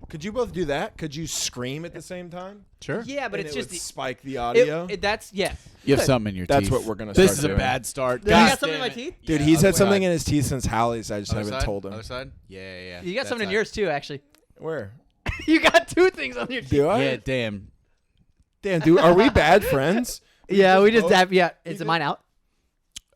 Could you both do that? Could you scream at the same time? Sure. Yeah, but And it's it just would spike the audio. that's You have something in your teeth. That's what we're gonna start This is a doing. bad start. Dude, I God got something in damn my it. teeth. Dude, Yeah, he's had other something side. in his teeth since Hallie's. I just Other haven't side? told him. Other side? Yeah. You got That something in side. yours too, actually. Where? You got 2 things on your teeth. Do I? Yeah, damn. Damn, dude, are we bad friends? Yeah, we just both- have. Yeah, You is good? mine out?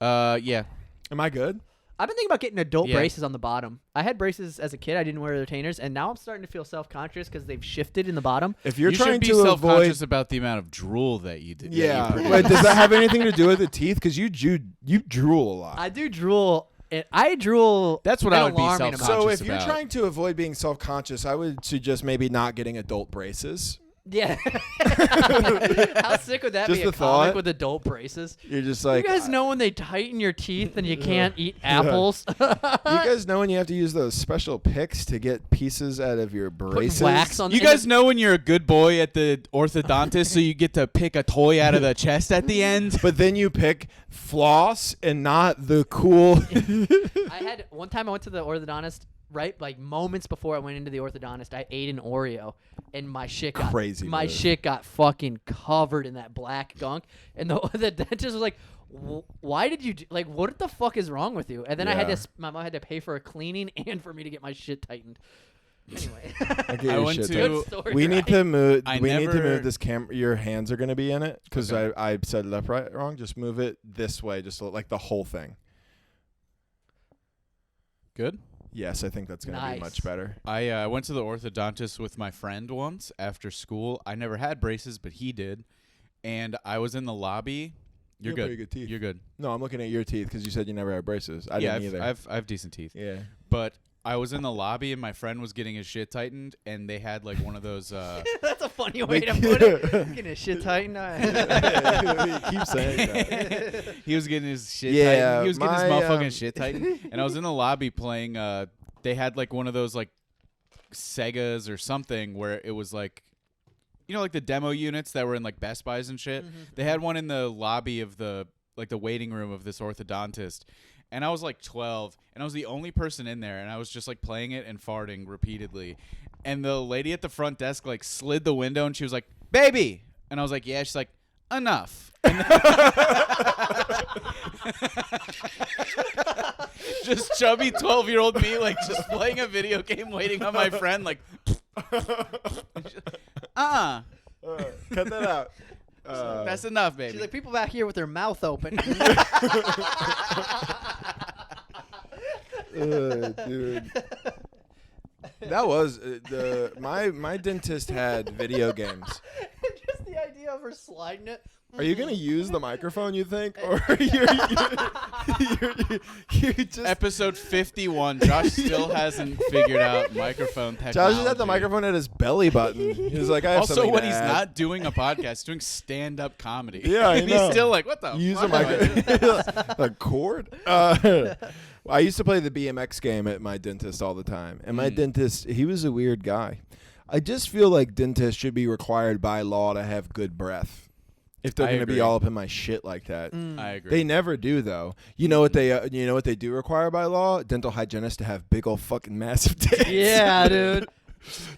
Yeah. Am I good? I've been thinking about getting adult Yeah. braces on the bottom. I had braces as a kid. I didn't wear retainers, and now I'm starting to feel self-conscious because they've shifted in the bottom. If you're you trying should be to self-conscious avoid, about the amount of drool that you did. yeah. Wait, does that have anything to do with the teeth? Because you drool a lot. I do drool. I drool. That's what an I would be alarming self-conscious amount. So if you're about. trying to avoid being self-conscious, I would suggest maybe not getting adult braces. Yeah. How sick would that Just be? A the comic thought. with adult braces. You're just like, You guys know when they tighten your teeth and you can't eat apples? you guys know when you have to use those special picks to get pieces out of your Put braces? wax on. You and guys know when you're a good boy at the orthodontist, so you get to pick a toy out of the chest at the end? But then you pick floss and not the cool. I had one time I went to the orthodontist. Right, like moments before I went into the orthodontist, I ate an Oreo, and my shit got Crazy My move. shit got fucking covered in that black gunk, and the dentist was like, "Why did you like? What the fuck is wrong with you?" And then I had Yeah. to. My mom had to pay for a cleaning and for me to get my shit tightened. Anyway, I get I your went shit to- tight. good story. We right? need to move. I We need to never- move this camera. Your hands are going to be in it because Okay. I set it up wrong. Just move it this way, just like the whole thing. Good. Yes, I think that's going to be Nice. much better. I went to the orthodontist with my friend once after school. I never had braces, but he did. And I was in the lobby. You're You have good. pretty good teeth. You're good. No, I'm looking at your teeth because you said you never had braces. I yeah, didn't either. I have decent teeth. Yeah. But I was in the lobby and my friend was getting his shit tightened, and they had like one of those. That's a funny way to put it. Getting his shit tightened. Keep saying that. He was getting his shit Yeah, tightened. He was getting his my, motherfucking shit tightened. And I was in the lobby playing. They had like one of those like Segas or something where it was like, you know, like the demo units that were in like Best Buys and shit. They had one in the lobby of the waiting room of this orthodontist. And I was like 12, and I was the only person in there, and I was just like playing it and farting repeatedly. And the lady at the front desk like slid the window, and she was like, "Baby," and I was like, "Yeah." She's like, "Enough." And just chubby 12-year-old me, like just playing a video game, waiting on my friend, like, Cut that out. that's enough, baby. She's like, people back here with their mouth open. Dude. That was my dentist had video games. Just the idea of her sliding it. Are you gonna use the microphone? You think, or you're just Episode 51. Josh still hasn't figured out microphone technology. Josh is at the microphone at his belly button. He's like, I have Also, something when to he's add. not doing a podcast, he's doing stand-up comedy. Yeah, I and know. he's still like, what the use a fuck am I doing? microphone, a cord. I used to play the BMX game at my dentist all the time, and my dentist, he was a weird guy. I just feel like dentists should be required by law to have good breath. If they're I going to be agree. all up in my shit like that. I agree. They never do though. You know what they do require by law? Dental hygienists to have big old fucking massive tits. Yeah, dude.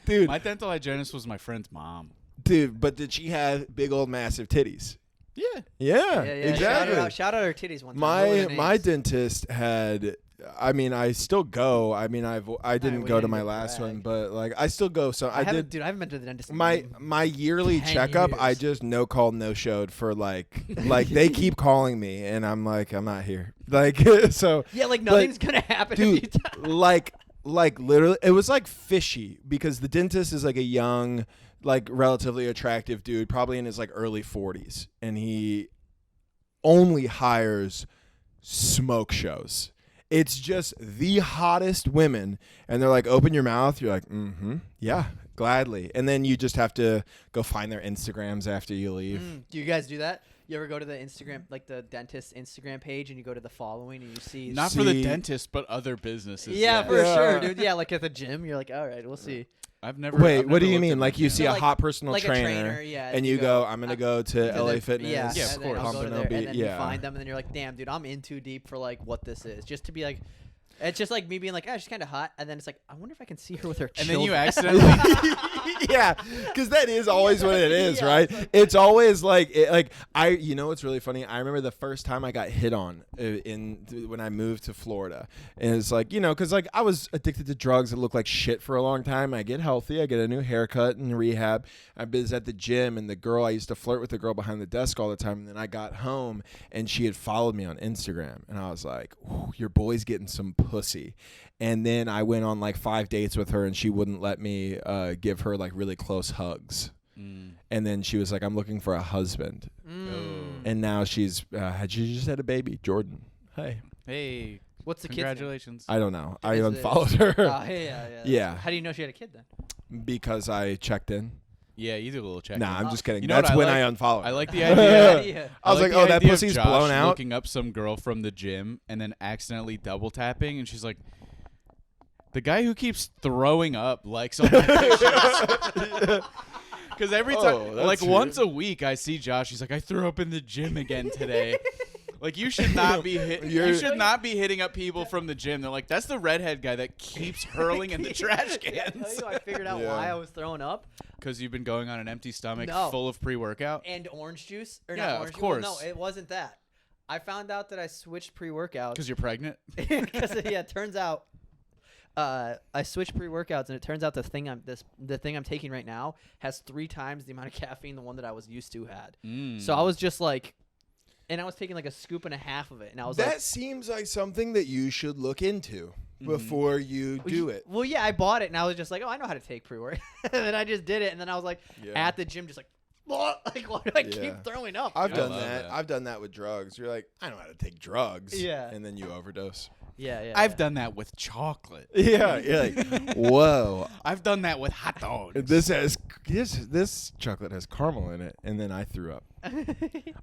Dude, My dental hygienist was my friend's mom. dude, but did she have big old massive titties? Yeah. Yeah, Yeah, exactly. Shout out her titties one time. What were their My names? dentist had. I mean, I still go. I mean, I didn't we go to didn't my get last brag. one, but like I still go. So I haven't, did. dude. I haven't been to the dentist. in My yearly 10 checkup, I years. just no call, no showed for like they keep calling me and I'm like, I'm not here. Like so yeah, like nothing's gonna happen. dude, if you like literally it was like fishy because the dentist is like a young, like relatively attractive dude, probably in his like early 40s, and he only hires smoke shows. It's just the hottest women, and they're like, open your mouth. You're like, yeah, gladly. And then you just have to go find their Instagrams after you leave. Do you guys do that? You ever go to the Instagram, like the dentist's Instagram page, and you go to the following, and you see? Not for the See- dentist, but other businesses. Yeah, for Yeah. sure, dude. Yeah, like at the gym, you're like, all right, we'll see. I've never. Wait, I've what do never you looked mean? at Like my you dentist. see a like- hot personal like a trainer, trainer, yeah, and you go, I'm gonna go to to LA the- Fitness. Yeah, Yeah, of and then course. I'll go to Pompano there, Beach, and then yeah. you find them, and then you're like, damn, dude, I'm in too deep for like what this is. Just to be like, It's just like me being like, oh, she's kind of hot, and then it's like, I wonder if I can see her with her And children. then you accidentally. Yeah, because that is always what it is, Yeah, right? it's like- It's always like, you know, what's really funny? I remember the first time I got hit on when I moved to Florida, and it's like, you know, because like I was addicted to drugs that looked like shit for a long time. I get healthy, I get a new haircut and rehab. I was at the gym, and I used to flirt with the girl behind the desk all the time, and then I got home, and she had followed me on Instagram, and I was like, your boy's getting some pussy. And then I went on like 5 dates with her, and she wouldn't let me give her like really close hugs. And then she was like, I'm looking for a husband. And now she just had a baby, Jordan. Hey, What's the kid's name? congratulations. I don't know. I Is it- unfollowed her Yeah. Yeah. How do you know she had a kid then? because I checked in. Yeah, you do a little check. Nah, I'm just kidding. You know what That's I when like? I unfollowed. I her. like the idea. Yeah. I was like, the oh, that idea of pussy's Josh blown out. looking up some girl from the gym and then accidentally double tapping, and she's like, the guy who keeps throwing up likes all my pictures. Because every time, Oh, that's like weird. once a week, I see Josh. He's like, I threw up in the gym again today. Like you should not be you should not be hitting up people from the gym. They're like, that's the redhead guy that keeps hurling in the trash Yeah, cans. I figured out Yeah. why I was throwing up. Because you've been going on an empty stomach No. full of pre-workout. And orange juice? Or Yeah, not of orange course. Juice. Well, no, it wasn't that. I found out that I switched pre-workouts. Because you're pregnant. Because it turns out I switched pre-workouts, and it turns out the thing I'm taking right now has 3 times the amount of caffeine the one that I was used to had. So I was just like, and I was taking like a scoop and a half of it, and I was That like, seems like something that you should look into before you do it. Well, yeah, I bought it, and I was just like, oh, I know how to take pre-workout, and then I just did it, and then I was like, Yeah. at the gym, just like, why do I Yeah. keep throwing up? I've I done love that. that. I've done that with drugs. You're like, I know how to take drugs. Yeah. And then you overdose. Yeah. I've done that with chocolate. Yeah. You're like, whoa. I've done that with hot dogs. This chocolate has caramel in it, and then I threw up.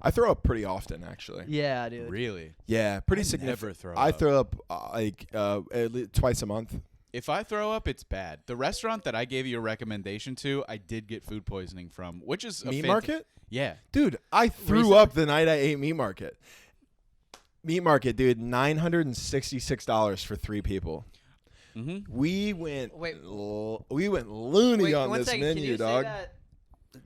I throw up pretty often, actually. Yeah, dude. Really? Yeah, pretty I significant. never throw I up. throw up twice a month. If I throw up, it's bad. The restaurant that I gave you a recommendation to, I did get food poisoning from, which is Meat Market? Yeah. Dude, I threw Recently? up the night I ate Meat Market. Meat Market, dude, $966 for 3 people. Mm-hmm. We went Wait. we went loony Wait, on one this second, can menu, you dog. say that?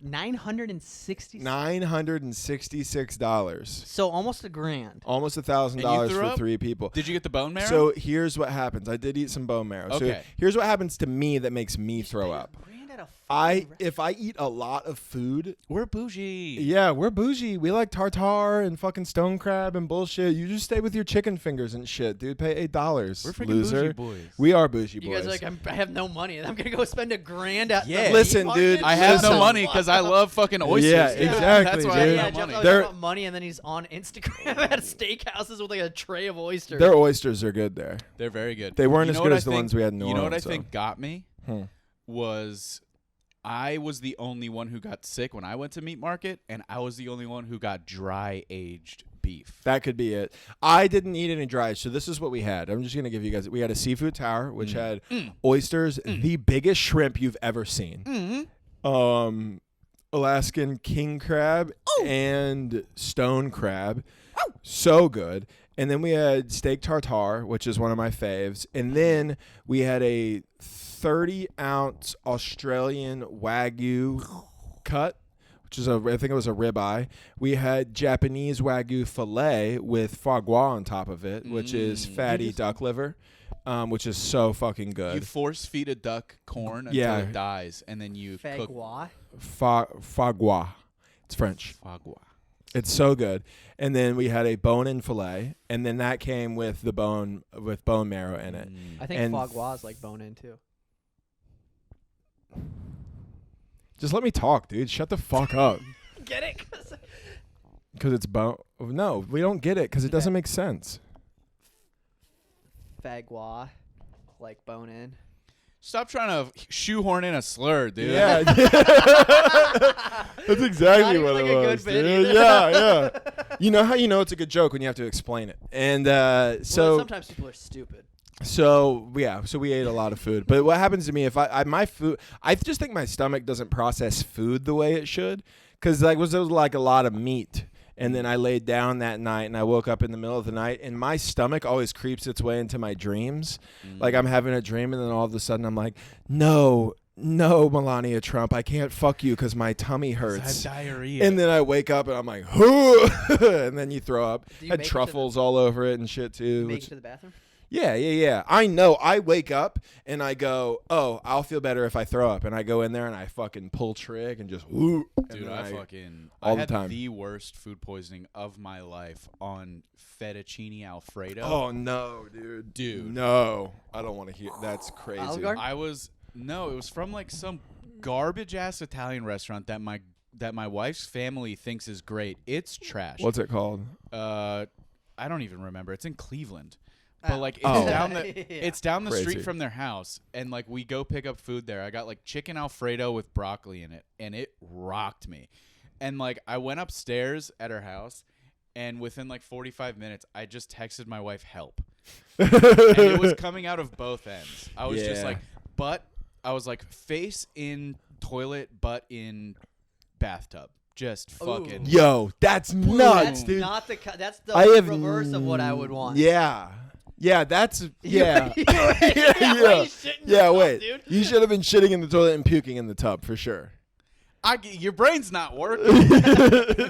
960. $966. So almost $1,000. Almost $1,000 And you threw for up? 3 people. Did you get the bone marrow? So here's what happens. I did eat some bone marrow. So Okay. here's what happens to me that makes me throw up. $1,000 at a fucking If I eat a lot of food, we're bougie. yeah, we're bougie. We like tartare and fucking stone crab and bullshit. You just stay with your chicken fingers and shit, dude. Pay $8. We're freaking loser. bougie boys. We are bougie You boys. guys are like, I have no money, and I'm gonna go spend $1,000 at Yeah. the Listen, meat market? dude, I have no Listen. money because I love fucking oysters. Yeah, dude. exactly, That's why dude. I Yeah, have Jeff no money. always They're- talks about money, and then he's on Instagram at steakhouses with like a tray of oysters. Their oysters are good there. They're very good. They weren't You as know good what as I the think- ones we had in New You know what I Orleans, though. think got me? Hmm. Was I was the only one who got sick when I went to Meat Market, and I was the only one who got dry aged beef. That could be it. I didn't eat any dry, so this is what we had. I'm just going to give you guys. We had a seafood tower, which had oysters, the biggest shrimp you've ever seen. Alaskan king crab and stone crab. So good. And then we had steak tartare, which is one of my faves. And then we had a 30-ounce Australian Wagyu cut, which is I think it was a ribeye. We had Japanese Wagyu filet with foie gras on top of it, which is fatty duck liver, which is so fucking You good. force feed a duck corn until Yeah. it dies, and then you cook Fagua. Foie gras. It's French. foie gras. It's so good. And then we had a bone-in filet, and then that came with the bone marrow in it. I think And- foie gras is like bone in too. Just let me talk, dude. Shut the fuck up. Get it? 'Cause Because it's bone. No, we don't get it because it doesn't make sense. Fagua, like bone in. Stop trying to shoehorn in a slur, dude. Yeah. That's exactly Not even what like it a was. good bit Dude. either. Yeah. You know how you know it's a good joke when you have to explain it. And Well, so sometimes people are stupid. So we ate a lot of food. But what happens to me if my food? I just think my stomach doesn't process food the way it should. Because there was like a lot of meat And then I laid down that night, and I woke up in the middle of the night, and my stomach always creeps its way into my dreams. Like I'm having a dream, and then all of a sudden I'm like, no, Melania Trump, I can't fuck you because my tummy hurts. I have diarrhea. And then I wake up, and I'm like, and then you throw up. Do you Had make it to truffles all over it and shit, too. Make it to the bathroom? Yeah. I know. I wake up and I go, oh, I'll feel better if I throw up. And I go in there and I fucking pull trig and just whoo. Dude, all I the had time. the worst food poisoning of my life on fettuccine Alfredo. Oh no, dude. Dude. No. I don't want to hear. That's crazy. Olive Garden? It was from like some garbage ass Italian restaurant that my wife's family thinks is great. It's trash. What's it called? I don't even remember. It's in Cleveland. But like it's down the Crazy. street from their house, and like we go pick up food there. I got like chicken Alfredo with broccoli in it, and it rocked me. And like I went upstairs at her house, and within like 45 minutes, I just texted my wife help, and it was coming out of both ends. I was just like, I was like face in toilet, butt in bathtub. Just fucking. Yo, that's nuts, dude. That's the reverse of what I would want. Yeah, that's yeah. Yeah, Wait, dude. you should have been shitting in the toilet and puking in the tub for sure. Your brain's not working.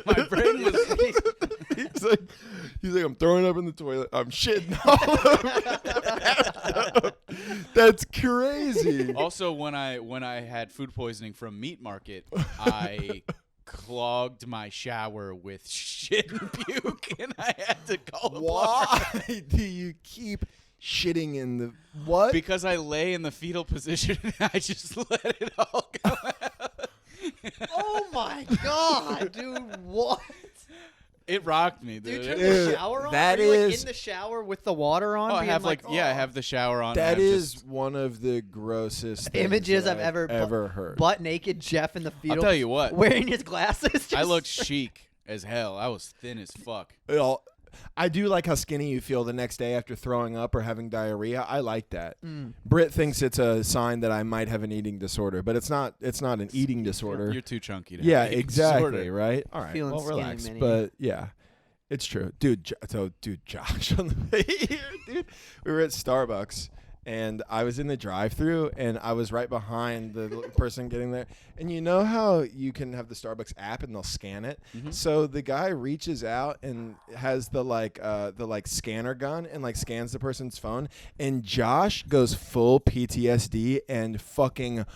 My brain was. He's like, I'm throwing up in the toilet. I'm shitting all over. That's crazy. Also, when I had food poisoning from Meat Market, I clogged my shower with shit and puke, and I had to call the plumber. Why do you keep shitting in the what? Because I lay in the fetal position and I just let it all come out. Oh my god, dude! What? It rocked me, Dude, dude. turn the shower on. That Are you, like, is- in the shower with the water on. Oh, I being have like, I have the shower on. That and I'm is just- one of the grossest things images that I've ever heard. butt naked Jeff in the fetal. I'll tell you what. wearing his glasses. Just I looked chic as hell. I was thin as fuck. I do like how skinny you feel the next day after throwing up or having diarrhea. I like that. Mm. Britt thinks it's a sign that I might have an eating disorder, but it's not. It's not an eating disorder. You're too chunky to Yeah, have an eating exactly. disorder. Right. All right. Feeling Well, skinny relax. mini. But yeah, it's true, dude. Josh on the way here, dude. We were at Starbucks. And I was in the drive-thru, and I was right behind the person getting there. And you know how you can have the Starbucks app, and they'll scan it. Mhm. So the guy reaches out and has the scanner gun and like scans the person's phone. And Josh goes full PTSD and fucking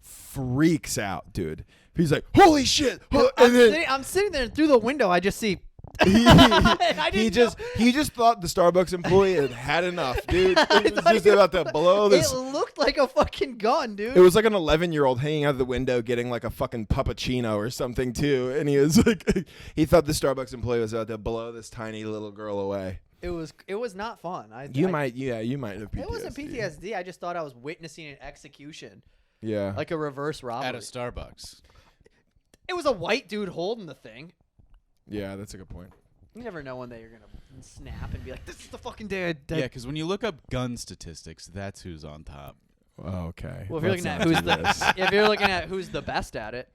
freaks out, dude. He's like, "Holy shit!" I'm sitting there, and through the window, I just see. he just thought the Starbucks employee had enough, dude. It was just about to blow this. It looked like a fucking gun, dude. It was like an 11-year-old hanging out of the window getting like a fucking puppuccino or something too, and he was like, he thought the Starbucks employee was about to blow this tiny little girl away. It was not fun. You might have PTSD. It wasn't PTSD. I just thought I was witnessing an execution, Yeah. like a reverse robbery. At a Starbucks. It was a white dude holding the thing. Yeah, that's a good point. You never know when you're gonna snap and be like, "This is the fucking day." Yeah, because when you look up gun statistics, that's who's on top. Okay. Well, if you're Let's looking at not who's do this. if you're looking at who's the best at it,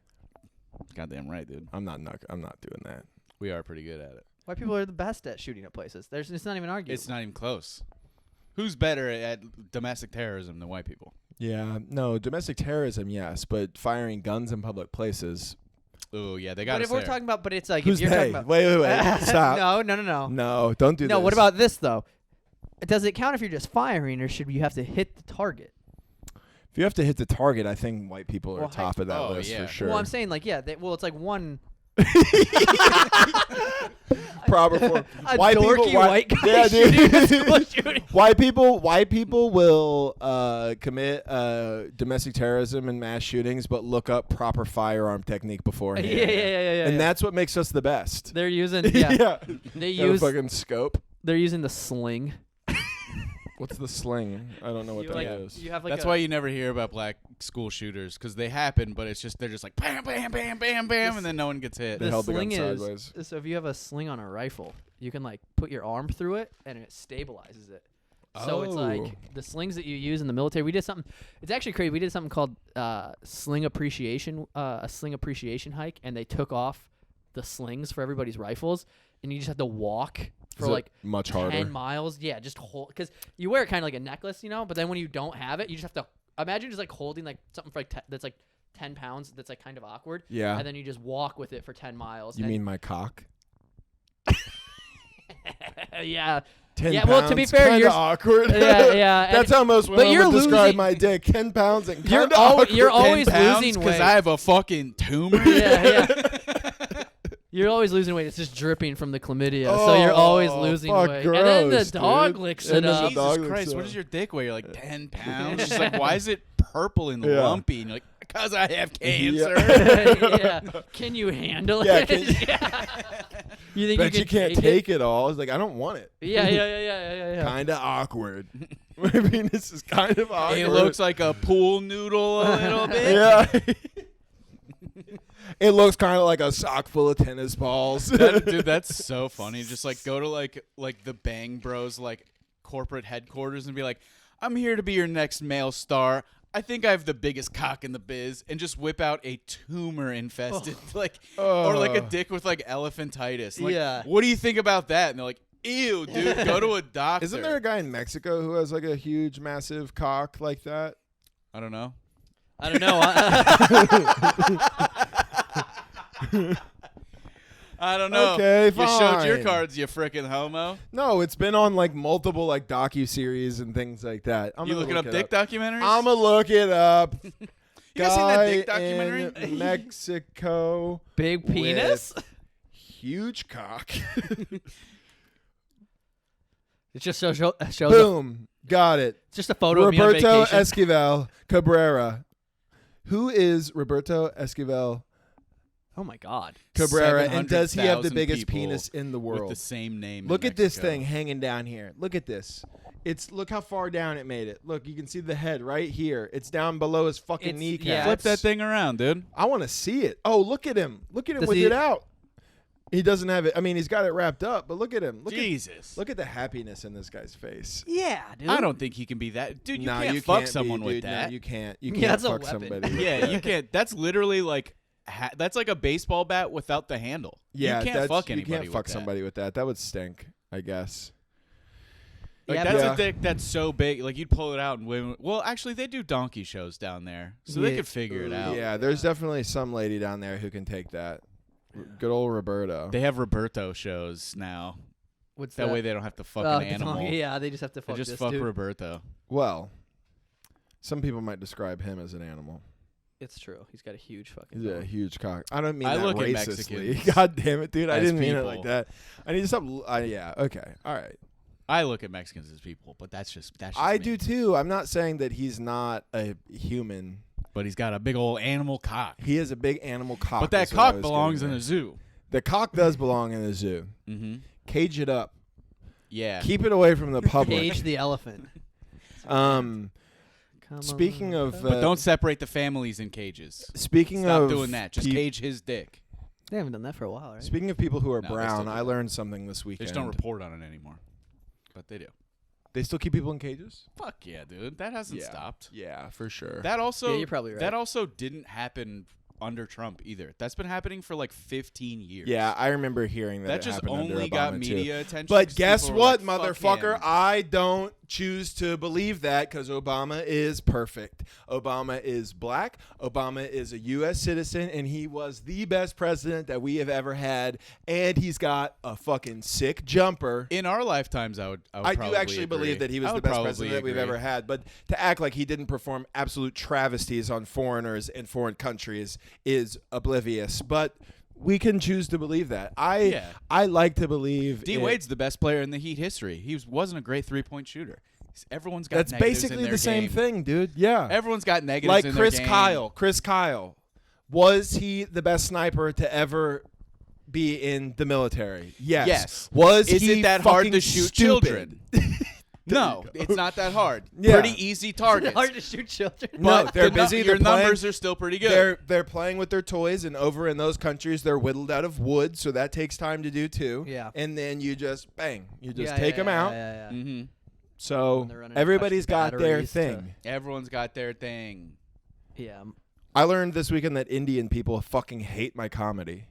Goddamn right, dude. I'm not doing that. We are pretty good at it. white people are the best at shooting at places. It's not even arguable. It's not even close. Who's better at domestic terrorism than white people? Yeah, no, domestic terrorism, yes, but firing guns in public places. Oh yeah, they got But us if we're there. talking about, but it's like Who's if you're they? talking about. Wait, stop. No. No, don't do No, this. what about this though? Does it count if you're just firing, or should you have to hit the target? If you have to hit the target, I think white people are Well, top of that oh, list yeah. for sure. Well, I'm saying like it's like one. Proper form. A dorky white guy yeah, shooting a school dude. shooting. White people will commit domestic terrorism and mass shootings, but look up proper firearm technique beforehand. Yeah. And that's what makes us the best. They're using yeah. they Got a use fucking scope. they're using the sling. What's the sling? I don't know what that is. You have like That's why you never hear about black school shooters, because they happen, but they're just like bam, bam, bam, bam, bam, and then no one gets hit. They the held the gun sling sideways. is so if you have a sling on a rifle, you can like put your arm through it and it stabilizes it. So it's Oh. like the slings that you use in the military. We did something. It's actually crazy. We did something called a sling appreciation hike, and they took off the slings for everybody's rifles, and you just have to walk for Is it like much harder? 10 miles. Yeah, just hold because you wear it kind of like a necklace, but then when you don't have it, you just have to imagine just like holding like something for like that's like 10 pounds. That's like kind of awkward. Yeah. And then you just walk with it for 10 miles. You mean my cock? Yeah. 10 Yeah, pounds, well, to be fair, kinda you're awkward. yeah. That's how most women you're would describe losing- my dick. 10 pounds and You're kinda al- awkward. you're always 10 pounds losing weight. I have a fucking tumor. Yeah. You're always losing weight. It's just dripping from the chlamydia, so you're always losing fuck, weight. And then the gross, dog dude. licks And it then the up. Jesus dog looks Christ, up. what does your dick weigh? You're like 10 pounds. She's like, why is it purple and Yeah. lumpy? And you're like, because I have cancer. Yeah. Can you handle Yeah, it? can you- Yeah. You think Bet you you can can't take it all. I was like, I don't want it. Yeah. Kind of awkward. My penis is kind of awkward. It looks like a pool noodle a little bit. Yeah. It looks kind of like a sock full of tennis balls. Dude, that's so funny. Just like go to like the Bang Bros like corporate headquarters and be like, I'm here to be your next male star. I think I have the biggest cock in the biz, and just whip out a tumor infested or like a dick with like elephantitis. Like, Yeah. What do you think about that? And they're like, ew, dude, go to a doctor. Isn't there a guy in Mexico who has like a huge, massive cock like that? I don't know. I don't know. I don't know. Okay, You showed your fine. cards, you frickin' homo. No, it's been on like multiple like docu-series and things like that. I'm You gonna looking up look dick it up. documentaries? I'm gonna look it up. You guys seen that dick Guy documentary? in Mexico, Big penis? huge cock. It just shows a, Boom, got it. it's just a photo of me on Roberto vacation. Esquivel Cabrera. Who is Roberto Esquivel Oh my God. Cabrera, and does he have the 700,000 biggest people penis in the with world? the same name. Look in at this Mexico. thing hanging down here. Look at this. Look how far down it made it. Look, you can see the head right here. It's down below his fucking It's- kneecap. yeah, Flip that thing around, dude. I want to see it. Oh, look at him. Look at him Does with he- it out. He doesn't have it. I mean, he's got it wrapped up, but look at him. Jesus. Look at the happiness in this guy's face. Yeah, dude. I don't think he can be that. Dude, you No, can't you fuck can't someone be, with dude. that. No, you can't. You Yeah, can't that's a fuck weapon. somebody. With Yeah, that. you can't. That's literally like that's like a baseball bat without the handle. Yeah, you can't that's- fuck you anybody. can't fuck with somebody with that. That would stink, I guess. Like, Yeah, that's but- a dick that's so big. Like you'd pull it out and women. Well, actually, they do donkey shows down there, so they Yeah. could figure it out. Yeah, there's definitely some lady down there who can take that. Good old Roberto. They have Roberto shows now. What's That way they don't have to fuck Oh, an the animal. donkey, yeah, they just have to They fuck just this fuck dude. Roberto. Well, some people might describe him as an animal. It's true. He's got a huge fucking. He's a dong. huge cock. I don't mean I that look at racistly. Mexicans God damn it, dude. I as didn't mean it like people. that. I need to stop. Yeah. Okay. All right. I look at Mexicans as people, but that's just I me. do too. I'm not saying that he's not a human. But he's got a big old animal cock. He is a big animal cock. But that is what I cock was belongs getting in at. a zoo. The cock does belong in the zoo. Mm-hmm. Cage it up. Yeah. Keep it away from the public. Cage the elephant. Um. Come Speaking on. of, But don't separate the families in cages. Speaking Stop of doing that. Just peop- cage his dick. They haven't done that for a while, right? Speaking of people who are No, they brown, still do I that. learned something this They weekend. just don't report on it anymore. But they do. They still keep people in cages? Fuck yeah, dude. That hasn't Yeah. stopped. Yeah, for sure. That also Yeah, you're probably right. That also didn't happen under Trump either. That's been happening for like 15 years. Yeah, I remember hearing that. That it just happened under only got Obama, media too. attention. But 'cause guess people were what, like, "Fuck motherfucker? him." I don't choose to believe that because Obama is perfect. Obama is black. Obama is a U.S. citizen, and he was the best president that we have ever had. And he's got a fucking sick jumper. In our lifetimes, I I do probably actually agree. believe that he was I the would best probably president that we've agree. ever had. But to act like he didn't perform absolute travesties on foreigners in foreign countries is oblivious. But we can choose to believe that. Yeah. I like to believe D it- Wade's the best player in the Heat history. He wasn't a great 3-point shooter. Everyone's got That's negatives in basically their the same game. thing, dude. Yeah. Everyone's got negatives Like in Chris their game. Kyle. Chris Kyle. Was he the best sniper to ever be in the military? Yes. Yes. Was Is he it that hard fucking to shoot stupid? children? No, it's not that hard. Yeah. Pretty easy targets. Hard to shoot children. No, But they're the nu- busy. Your They're playing- numbers are still pretty good. They're playing with their toys, and over in those countries, they're whittled out of wood, so that takes time to do too. Yeah. And then you just bang, you just Yeah, take yeah, them yeah, out. Yeah, yeah. Mm-hmm. So When they're running everybody's touch got their batteries to- thing. Everyone's got their thing. Yeah. I learned this weekend that Indian people fucking hate my comedy.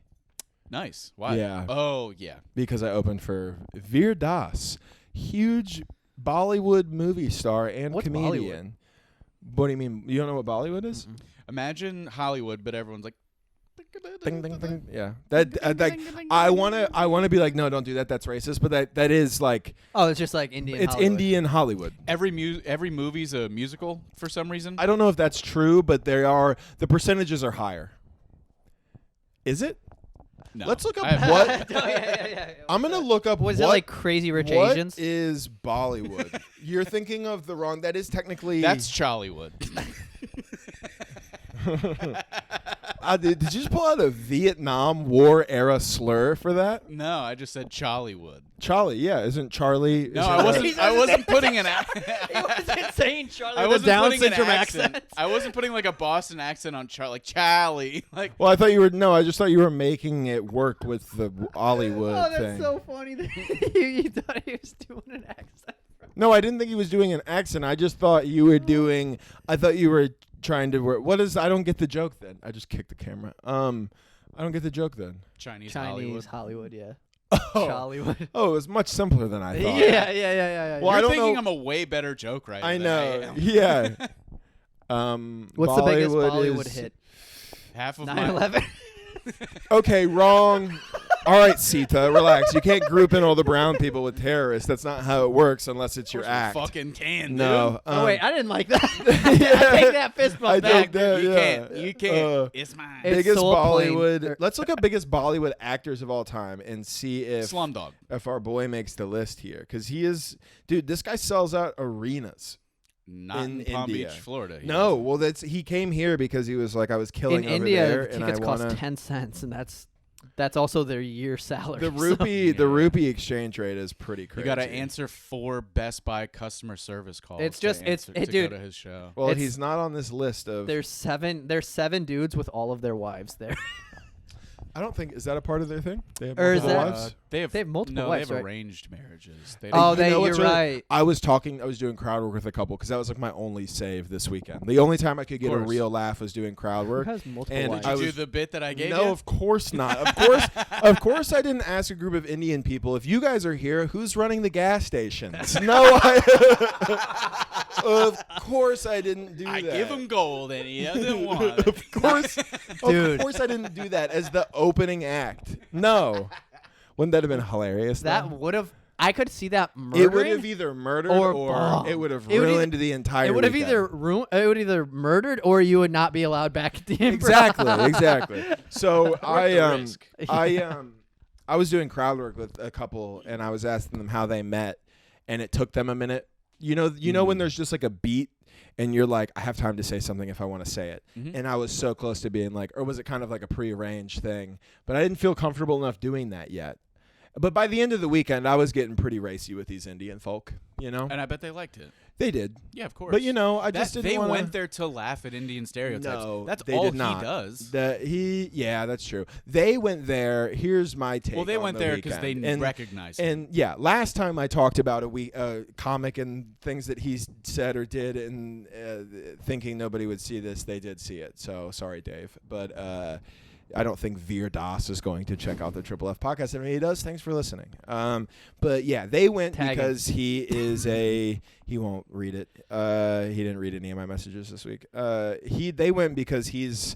Nice. Why? Yeah. Oh, yeah. Because I opened for Veer Das, huge Bollywood movie star and What's comedian. What do you mean? You don't know what Bollywood is? Mm-mm. Imagine Hollywood, but everyone's like, Ding, ding, ding. Yeah. I wanna be like, no, don't do that. That's racist. But that is like, Oh, it's just like Indian. it's Hollywood. Indian Hollywood. every movie's a musical for some reason. I don't know if that's true, but the percentages are higher. Is it? No. Let's look up I have- what. yeah. I'm gonna look up. Was what, it like Crazy Rich what Asians? is Bollywood? You're thinking of the wrong. That is technically. That's Chollywood. Did you just pull out a Vietnam War era slur for that? No, I just said Chollywood. Charlie, yeah, isn't Charlie? No, isn't I that- wasn't. I wasn't putting an. He wasn't saying Charlie. I with a wasn't Down putting an syndrome accent. accent. I wasn't putting like a Boston accent on like Charlie. Like Well, I thought you were. No, I just thought you were making it work with the Hollywood Oh, that's thing. so funny that you thought he was doing an accent. No, I didn't think he was doing an accent. I just thought you were doing. I thought you were trying to work. What is? I don't get the joke. Then I just kicked the camera. I don't get the joke. Then. Chinese Hollywood, yeah. Oh, Hollywood. oh, it was much simpler than I thought. Yeah. Well, I You're don't thinking know- I'm a way better joke writer. I than know. am. Yeah. What's the biggest Bollywood Bollywood is- hit? Half of my 9/11. Okay, wrong. All right, Sita, relax. You can't group in all the brown people with terrorists. That's not how it works unless it's your act. fucking can. No. Oh wait, I didn't like that. I take that fist bump I back. take that. dude. You yeah. can't. You can't. Uh, It's mine. It's biggest Soul Plane. Bollywood. Let's look up biggest Bollywood actors of all time and see Slumdog. if our boy makes the list here, because he is, dude. This guy sells out arenas. Not in in Palm India. Beach, Florida. he No, doesn't. well, he came here because he was like, I was killing In over India, there, the and I tickets cost wanna. 10 cents, and that's also their year salary. The so- rupee, the Yeah. rupee exchange rate is pretty crazy. You got to answer 4 Best Buy customer service calls. It's to just- it's- answer- it- to dude. go to his show. Well, it's- he's not on this list of. There's 7 dudes with all of their wives there. I don't think is that a part of their thing. They have Or is multiple that- wives? They have multiple no, wives, they have right? arranged marriages. They Oh, don't- You know you're what's really- right. I was doing crowd work with a couple because that was like my only save this weekend. The only time I could get a course. real laugh was doing crowd Who work. has multiple And wives? Did I you do was- the bit that I gave No, you? of course not. Of course, I didn't ask a group of Indian people. If you guys are here, who's running the gas stations? No, of course I didn't do I that. give him gold and he doesn't want it. Of course, Dude. of course I didn't do that as the opening act. No, wouldn't that have been hilarious? That though? would have. I could see that It would murdering. have either murdered or or bombed. it would have It would ruined the entire. It would have weekend. either murdered or you would not be allowed back at the improv. Exactly. So Worth the risk. I was doing crowd work with a couple, and I was asking them how they met, and it took them a minute. You know when there's just like a beat, and you're like, I have time to say something if I want to say it. Mhm. And I was so close to being like, or was it kind of like a prearranged thing? But I didn't feel comfortable enough doing that yet. But by the end of the weekend, I was getting pretty racy with these Indian folk. You know, And I bet they liked it. they did. Yeah, of course. But I That- just didn't they wanna, went there to laugh at Indian stereotypes. No, That's they all did he not. does. Yeah, that's true. They went there. Here's my take. Well, they on went the there because they weekend. recognized him. And yeah, last time I talked about a comic and things that he said or did, and thinking nobody would see this, they did see it. So sorry, Dave, but I don't think Veer Das is going to check out the Triple F podcast. And if he does, thanks for listening. But yeah, they went Tag him. because he is he won't read it. He didn't read any of my messages this week. They went because he's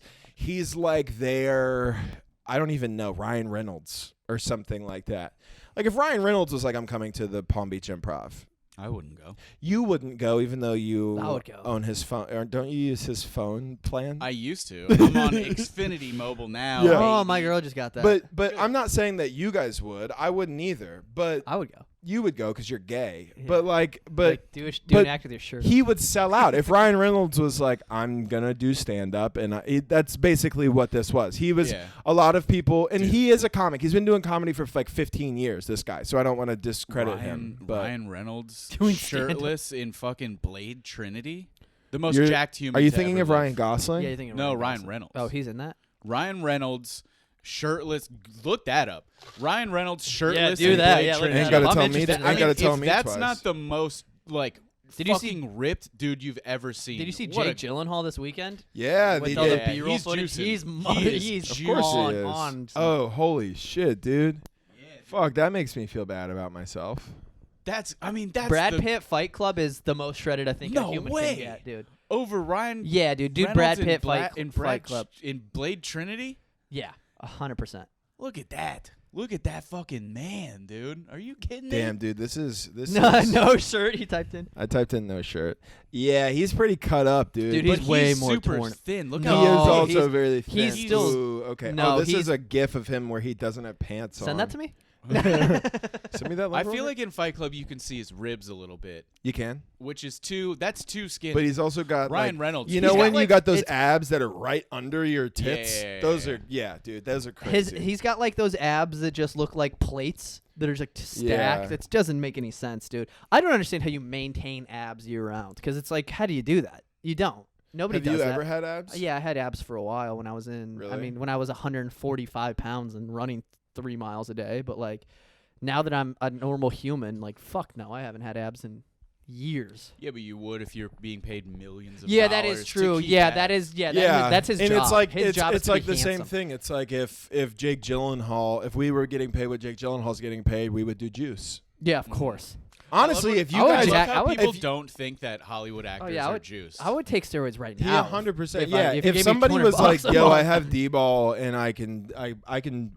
like their, I don't even know, Ryan Reynolds or something like that. Like if Ryan Reynolds was like, I'm coming to the Palm Beach Improv, I wouldn't go. you wouldn't go, even though you I would go. own his phone. Or don't you use his phone plan? I used to. I'm on Xfinity Mobile now. Yeah. Oh, baby. my girl just got that. But I'm not saying that you guys would. I wouldn't either. But I would go. you would go because you're gay. Yeah. But Like, do but an act with your shirt. he would sell out. If Ryan Reynolds was like, I'm gonna do stand up, and that's basically what this was. He was Yeah. a lot of people, and Dude. he is a comic. He's been doing comedy for like 15 years. This guy, so I don't want to discredit him. But Ryan Reynolds Doing stand-up. shirtless in fucking Blade Trinity. The most You're- jacked human. are you to thinking ever of live. Ryan Gosling? Yeah, you think of No, Ryan Gosling. Reynolds. Oh, he's in that. Ryan Reynolds shirtless. Look that up. Ryan Reynolds shirtless. do in that. Blade Yeah, look Trinity. Ain't gotta I'm tell me. interested in Ain't that. gotta if tell me that's twice. not the most like fucking ripped dude you've ever seen. Did you see What Jake Gyllenhaal this weekend? Yeah, With they all the did. B-roll He's footage. juicing. He's Of Of course on, he is. on. Oh, holy shit, dude. Fuck, that makes me feel bad about myself. That's Brad the, Pitt Fight Club is the most shredded I think No a human way. can get, dude. over Ryan. Yeah, dude. Reynolds Brad in Pitt in Fight Club. in Blade Trinity. Yeah, 100%. Look at that. Look at that fucking man, dude. Are you kidding me? Damn, dude, this is No shirt. He typed in. I typed in no shirt. Yeah, he's pretty cut up, dude. Dude, But he's way more super torn. thin. Look He No, is how also he's- very thin. he's still- Ooh, okay. No, this he's- is a gif of him where he doesn't have pants on. Send that to me. Send me that. I link feel real like in Fight Club you can see his ribs a little bit, quick. You can, which is that's too skinny. but he's also got Ryan like, Reynolds. You He's know got, when you like- got those it's- abs that are right under your tits? Yeah. Those are dude. Those are crazy. He's got like those abs that just look like plates that are just like stacked. Yeah. It doesn't make any sense, dude. I don't understand how you maintain abs year round because it's like, how do you do that? You don't. Nobody Have does you that. ever had abs? Yeah, I had abs for a while when I was in. I Really? mean, when I was 145 pounds and running 3 miles a day. But like, now that I'm a normal human, like, fuck no, I haven't had abs in years. Yeah, but you would if you're being paid millions of Yeah, dollars. that is to true. keep Yeah, that. that is. Yeah, Yeah, that's his and job. it's like his job is it's to like be the same handsome. thing. It's like if Jake Gyllenhaal, if we were getting paid what Jake Gyllenhaal's getting paid, we would do juice. Yeah, of course. Honestly, I if you would guys, I jack- love how I would- people if- don't think that Hollywood actors yeah, I are would- juiced. I would take steroids right yeah, now. 100%. If Yeah, you if gave me somebody 200 was like, bucks a "Yo, I month." have D-ball and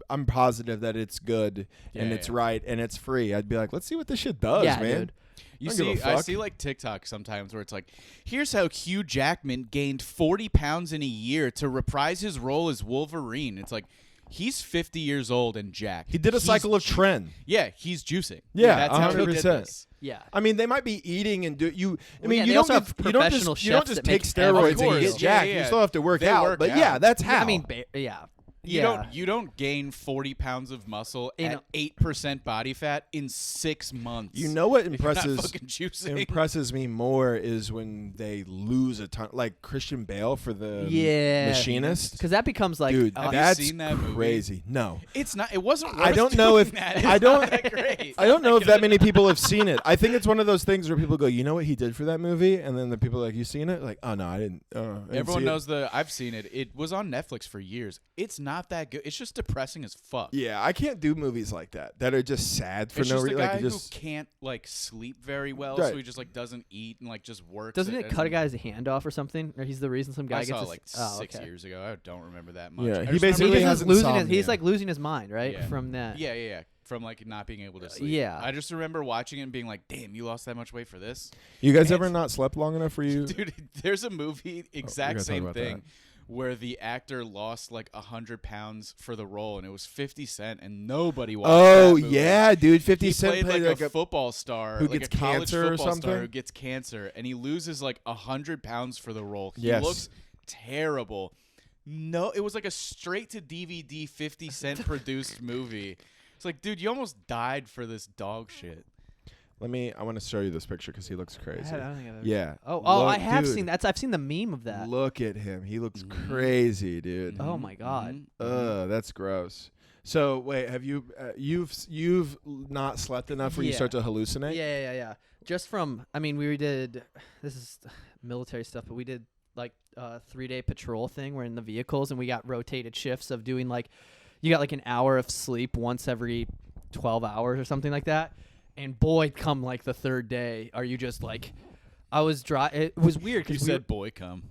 I'm positive that it's good and Yeah, it's yeah. right and it's free," I'd be like, "Let's see what this shit does, Yeah, man." dude. You I don't give see, a I fuck. see like TikTok sometimes where it's like, here's how Hugh Jackman gained 40 pounds in a year to reprise his role as Wolverine. It's like, he's 50 years old and jacked. He did a He's cycle of ju- trend. Yeah, he's juicing. Yeah, that's how he did 100%. this. Yeah. I mean, they might be eating and do you. I Well, mean, yeah, you they don't also get, have you don't professional just you don't chefs just that take make steroids and everything. get jacked. Yeah, You yeah. still have to work They out. work But out. yeah, that's how. I mean, yeah. You don't gain 40 pounds of muscle You at know- 8% body fat in 6 months. You know what If you're not impresses fucking juicing. impresses me more is when they lose a ton, like Christian Bale for the Yeah. Machinist. Because that becomes like, Dude, Have you that's seen that movie? crazy. No, It's not. It wasn't. I worth don't know doing if- that. It's I don't- not that great. I don't know if that many people have seen it. I think it's one of those things where people go, "You know what he did for that movie?" And then the people are like, "You seen it?" Like, "Oh no, I didn't." Everyone see knows I've seen it. It was on Netflix for years. It's not that good. It's just depressing as fuck. Yeah, I can't do movies like that are just sad for It's no just a reason. guy Like, who just can't like sleep very well, Right. so he just like doesn't eat and like just works. doesn't it cut a and- guy's hand off or something? Or he's the reason some guy I gets saw his, it like oh, 6 okay. years ago. I don't remember that much. Yeah, I he just basically He remember- just has losing his, insomnia. he's like losing his mind, right? Yeah. From that. Yeah. From like not being able to sleep. yeah. I just remember watching it and being like, "Damn, you lost that much weight for this, you guys Man, ever not slept long enough for you? dude." There's a movie, we're exact gonna talk same about thing, that. where the actor lost like 100 pounds for the role, and it was 50 Cent, and nobody watched. Oh that movie. yeah, dude. 50 He Cent played played like a football star who like gets a college cancer or football star something? who gets cancer, and he loses like 100 pounds for the role. He Yes. looks terrible. No, it was like a straight to DVD 50 Cent produced movie. It's like, dude, you almost died for this dog shit. I want to show you this picture because he looks crazy. I don't think I've ever Yeah. Oh, Look, I have dude, seen that. I've seen the meme of that. Look at him. He looks Mhm. crazy, dude. Oh my God. Ugh, that's gross. So wait, have you you've not slept enough where you Yeah. start to hallucinate? Yeah. Just from, I mean, we did, this is military stuff, but we did like a 3-day patrol thing. We're in the vehicles and we got rotated shifts of doing like, you got like an hour of sleep once every 12 hours or something like that. And boy, come like the 3rd day, are you just like, it was weird You because said, "Boy, come."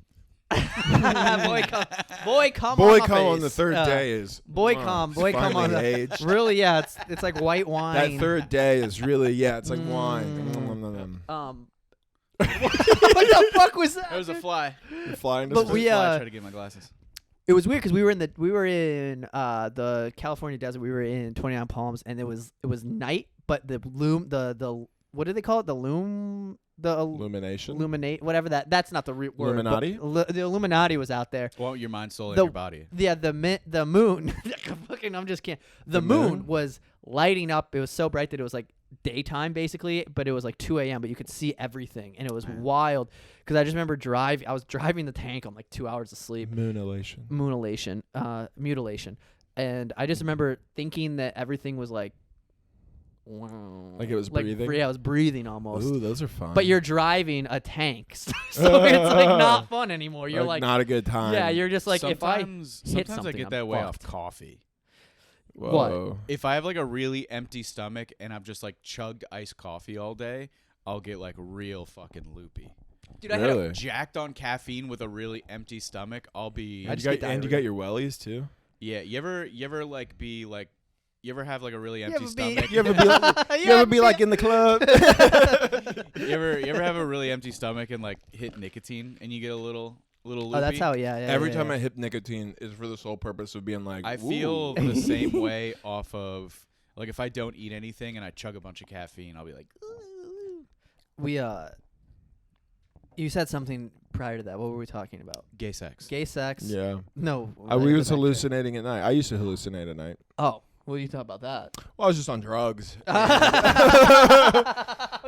boy come Boy, on my come on face. the third day is boy come on finally the aged. really, yeah, it's like white wine. That third day is really it's like Mm. wine. What the fuck was that? There was a dude? fly. You're flying to But sleep. we, I tried to get my glasses. It was weird because we were in the California desert. We were in 29 Palms, and it was night, but the what do they call it? The Illumination. illuminate, whatever that's not the word. but Illuminati? The Illuminati was out there. Well, your mind, soul, and The- your body. Yeah, the moon. Fucking, I'm just kidding. The moon moon? was lighting up. It was so bright that it was like daytime basically, but it was like 2 a.m. But you could see everything, and it was wild. Because I just remember I was driving the tank on like 2 hours of sleep. Moonilation. Mutilation, and I just remember thinking that everything was like Like it was breathing? Yeah, it was breathing almost. Ooh, those are fun. But you're driving a tank, so it's like not fun anymore. You're like not a good time. Yeah, you're just like sometimes if I hit sometimes I something, get I'm that way fucked. off coffee. Whoa. If I have like a really empty stomach and I've just like chugged iced coffee all day, I'll get like real fucking loopy. Dude, Really? Jacked on caffeine with a really empty stomach, I'll be. And you got your wellies too? Yeah, you ever like be like, you ever have like a really empty stomach? You ever be like in the club? you ever have a really empty stomach and like hit nicotine and you get a little loopy? Oh, that's how. Yeah. Every time I hit nicotine is for the sole purpose of being like. I feel the same way off of like if I don't eat anything and I chug a bunch of caffeine, I'll be like. You said something prior to that. What were we talking about? Gay sex. Gay sex. Yeah. No. We was hallucinating at night. I used to hallucinate at night. Oh. What are you talking about that? Well, I was just on drugs.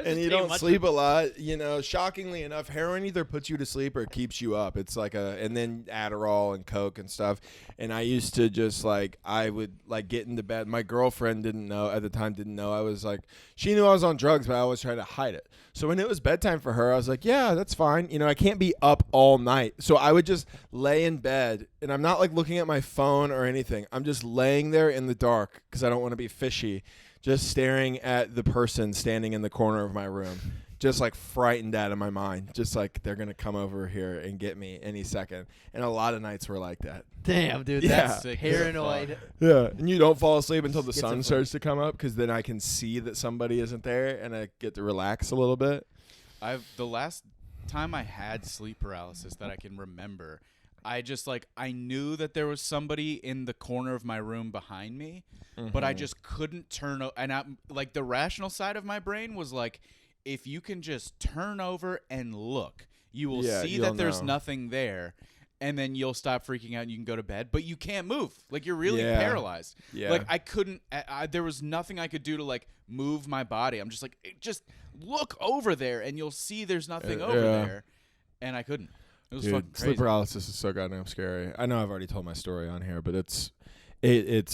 And you don't sleep a lot. You know, shockingly enough, heroin either puts you to sleep or keeps you up. It's like and then Adderall and Coke and stuff. And I used to just like, I would like get into bed. My girlfriend didn't know at the time, I was like, she knew I was on drugs, but I always tried to hide it. So when it was bedtime for her, I was like, yeah, that's fine. You know, I can't be up all night. So I would just lay in bed and I'm not like looking at my phone or anything. I'm just laying there in the dark because I don't want to be fishy, just staring at the person standing in the corner of my room, just like frightened out of my mind, just like they're going to come over here and get me any second. And a lot of nights were like that. Damn, dude. Yeah. That's sick. Paranoid. Yeah. And you don't fall asleep until the sun starts to come up because then I can see that somebody isn't there and I get to relax a little bit. The last time I had sleep paralysis that I can remember, I knew that there was somebody in the corner of my room behind me, but I just couldn't turn and I like the rational side of my brain was like, if you can just turn over and look, you will see that there's nothing there, and then you'll stop freaking out and you can go to bed, but you can't move. Like you're really paralyzed. Yeah. Like I couldn't, there was nothing I could do to like move my body. I'm just like, just look over there and you'll see there's nothing over there. And I couldn't. It was fucking crazy. Sleep paralysis is so goddamn scary. I know I've already told my story on here, but it's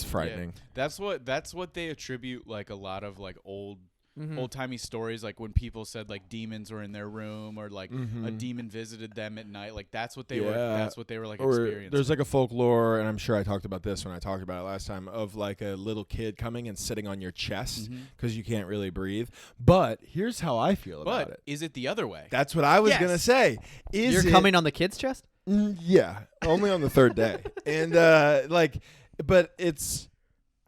frightening. Yeah. That's what they attribute like a lot of like old-timey stories, like when people said like demons were in their room or like a demon visited them at night. Like that's what they were like experiencing. There's like a folklore, and I'm sure I talked about this when I talked about it last time, of like a little kid coming and sitting on your chest because you can't really breathe. But here's how I feel about it. Is it the other way? That's what I was gonna say. You're coming on the kid's chest? Yeah, only on the third day. And but it's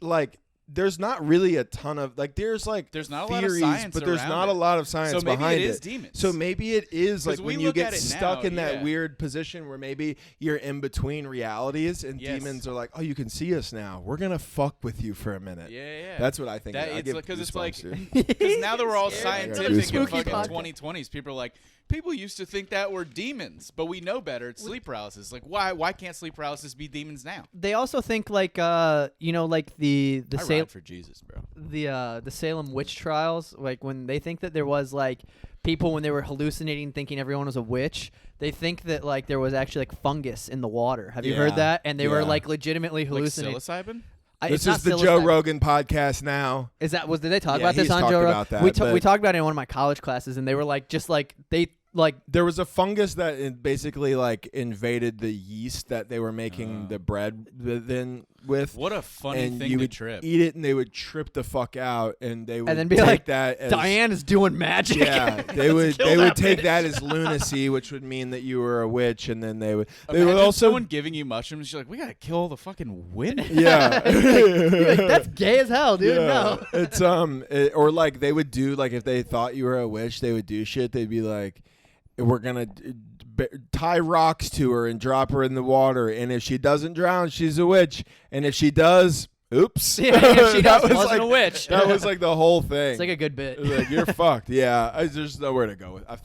like, there's not really a ton of there's not theories, a lot of science, but there's not a lot of science behind it. So maybe it is demons. So maybe it is like when you get stuck in that yeah. weird position where maybe you're in between realities and demons are like, oh, you can see us now. We're gonna fuck with you for a minute. Yeah. That's what I think. Because now that we're all scientific in fucking 2020s, people are like, people used to think that were demons, but we know better. It's sleep paralysis. Like why can't sleep paralysis be demons now? They also think like like the I ride for Jesus, bro. The Salem witch trials, like when they think that there was like people when they were hallucinating thinking everyone was a witch, they think that like there was actually like fungus in the water. Have you heard that? And they were like legitimately hallucinating. Like psilocybin? This is the Joe Rogan podcast now. Did they talk about this on Joe Rogan? We talked about it in one of my college classes, and they were like, just like there was a fungus that basically like invaded the yeast that they were making the bread then with. What a funny thing to trip. Eat it and they would trip the fuck out, and they would and then be take like, that as, Diane is doing magic. Yeah, they would take that as lunacy, which would mean that you were a witch, and then they would also someone giving you mushrooms. You're like, we gotta kill all the fucking women. Yeah, like, that's gay as hell, dude. Yeah. No, it's or like they would do like if they thought you were a witch, they would do shit. They'd be like, we're gonna tie rocks to her and drop her in the water, and if she doesn't drown, she's a witch, and if she does, oops. Yeah, if she does, wasn't a witch. That was like the whole thing. It's like a good bit. Like, you're fucked. Yeah, there's nowhere to go with. I've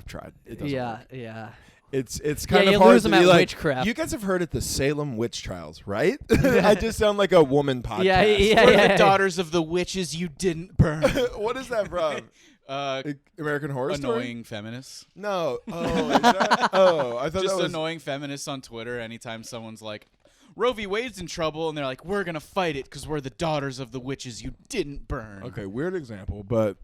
tried. It doesn't work. Yeah. It's kind of you hard lose to them be at like, witchcraft. you guys have heard of the Salem witch trials, right? I just sound like a woman podcast. Yeah. The daughters of the witches you didn't burn. What is that from? American Horror Story? Annoying feminists. No. Oh, is that? Oh, I thought just that was annoying feminists on Twitter. Anytime someone's like, Roe v. Wade's in trouble, and they're like, we're gonna fight it because we're the daughters of the witches you didn't burn. Okay, weird example, but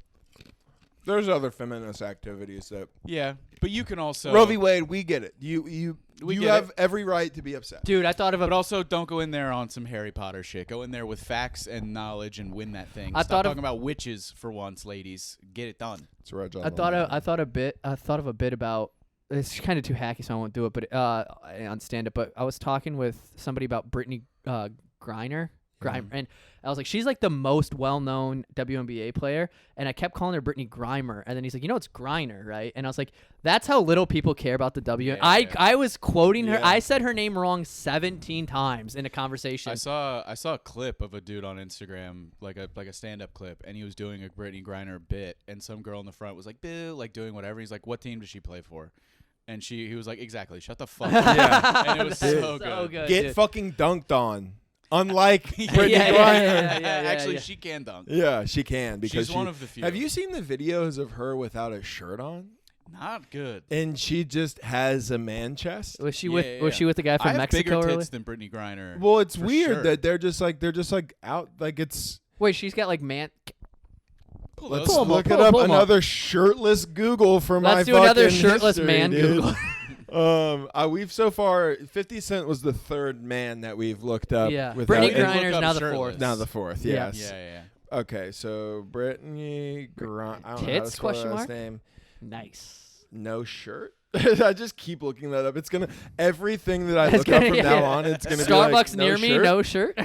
there's other feminist activities that Yeah, but you can also Roe v. Wade. We get it. You We get have it. every right to be upset. Dude, I thought of a. But also, don't go in there on some Harry Potter shit. Go in there with facts and knowledge and win that thing. I Stop thought of- talking about witches for once, ladies. Get it done. It's a red job. I thought of a bit about. It's kind of too hacky, so I won't do it. But on stand up, but I was talking with somebody about Brittany Griner. And I was like, she's like the most well-known WNBA player, and I kept calling her Brittany Grimer, and then he's like, it's Griner, right? And I was like, that's how little people care about the WNBA. Yeah. I was quoting her. Yeah. I said her name wrong 17 times in a conversation. I saw a clip of a dude on Instagram, like a stand-up clip, and he was doing a Brittany Griner bit, and some girl in the front was like, "Boo," like doing whatever. He's like, "What team does she play for?" And he was like, "Exactly, shut the fuck up." Yeah. And it was That's so good. Get dude. fucking dunked on. Unlike Yeah, Brittany yeah, Griner. yeah. Actually, yeah. she can dunk. Yeah, she can because She's one of the few. Have you seen the videos of her without a shirt on? Not good. And she just has a man chest. Was she Yeah, with yeah, Was yeah. she with the guy I from have Mexico bigger earlier? tits than Brittany Griner. Well, it's for weird sure. that they're just like out like it's. Wait, she's got like man. Pull Let's those Pull 'em up. up, look it pull 'em up. up. Another shirtless Google for my Let's do another fucking shirtless history, man dude. Google. We've so far 50 Cent was the third man that we've looked up. Yeah, without Brittany any- Look Griner is up now the shirtless. fourth. Now the fourth. Yeah. Yes. Yeah. Okay, so Brittany Griner. I don't know how to Tits, spell her question last mark? name. Nice. No shirt. I just keep looking that up. It's gonna everything that I It's look up gonna- from yeah. now on. It's gonna Starbucks be like, near me, no shirt.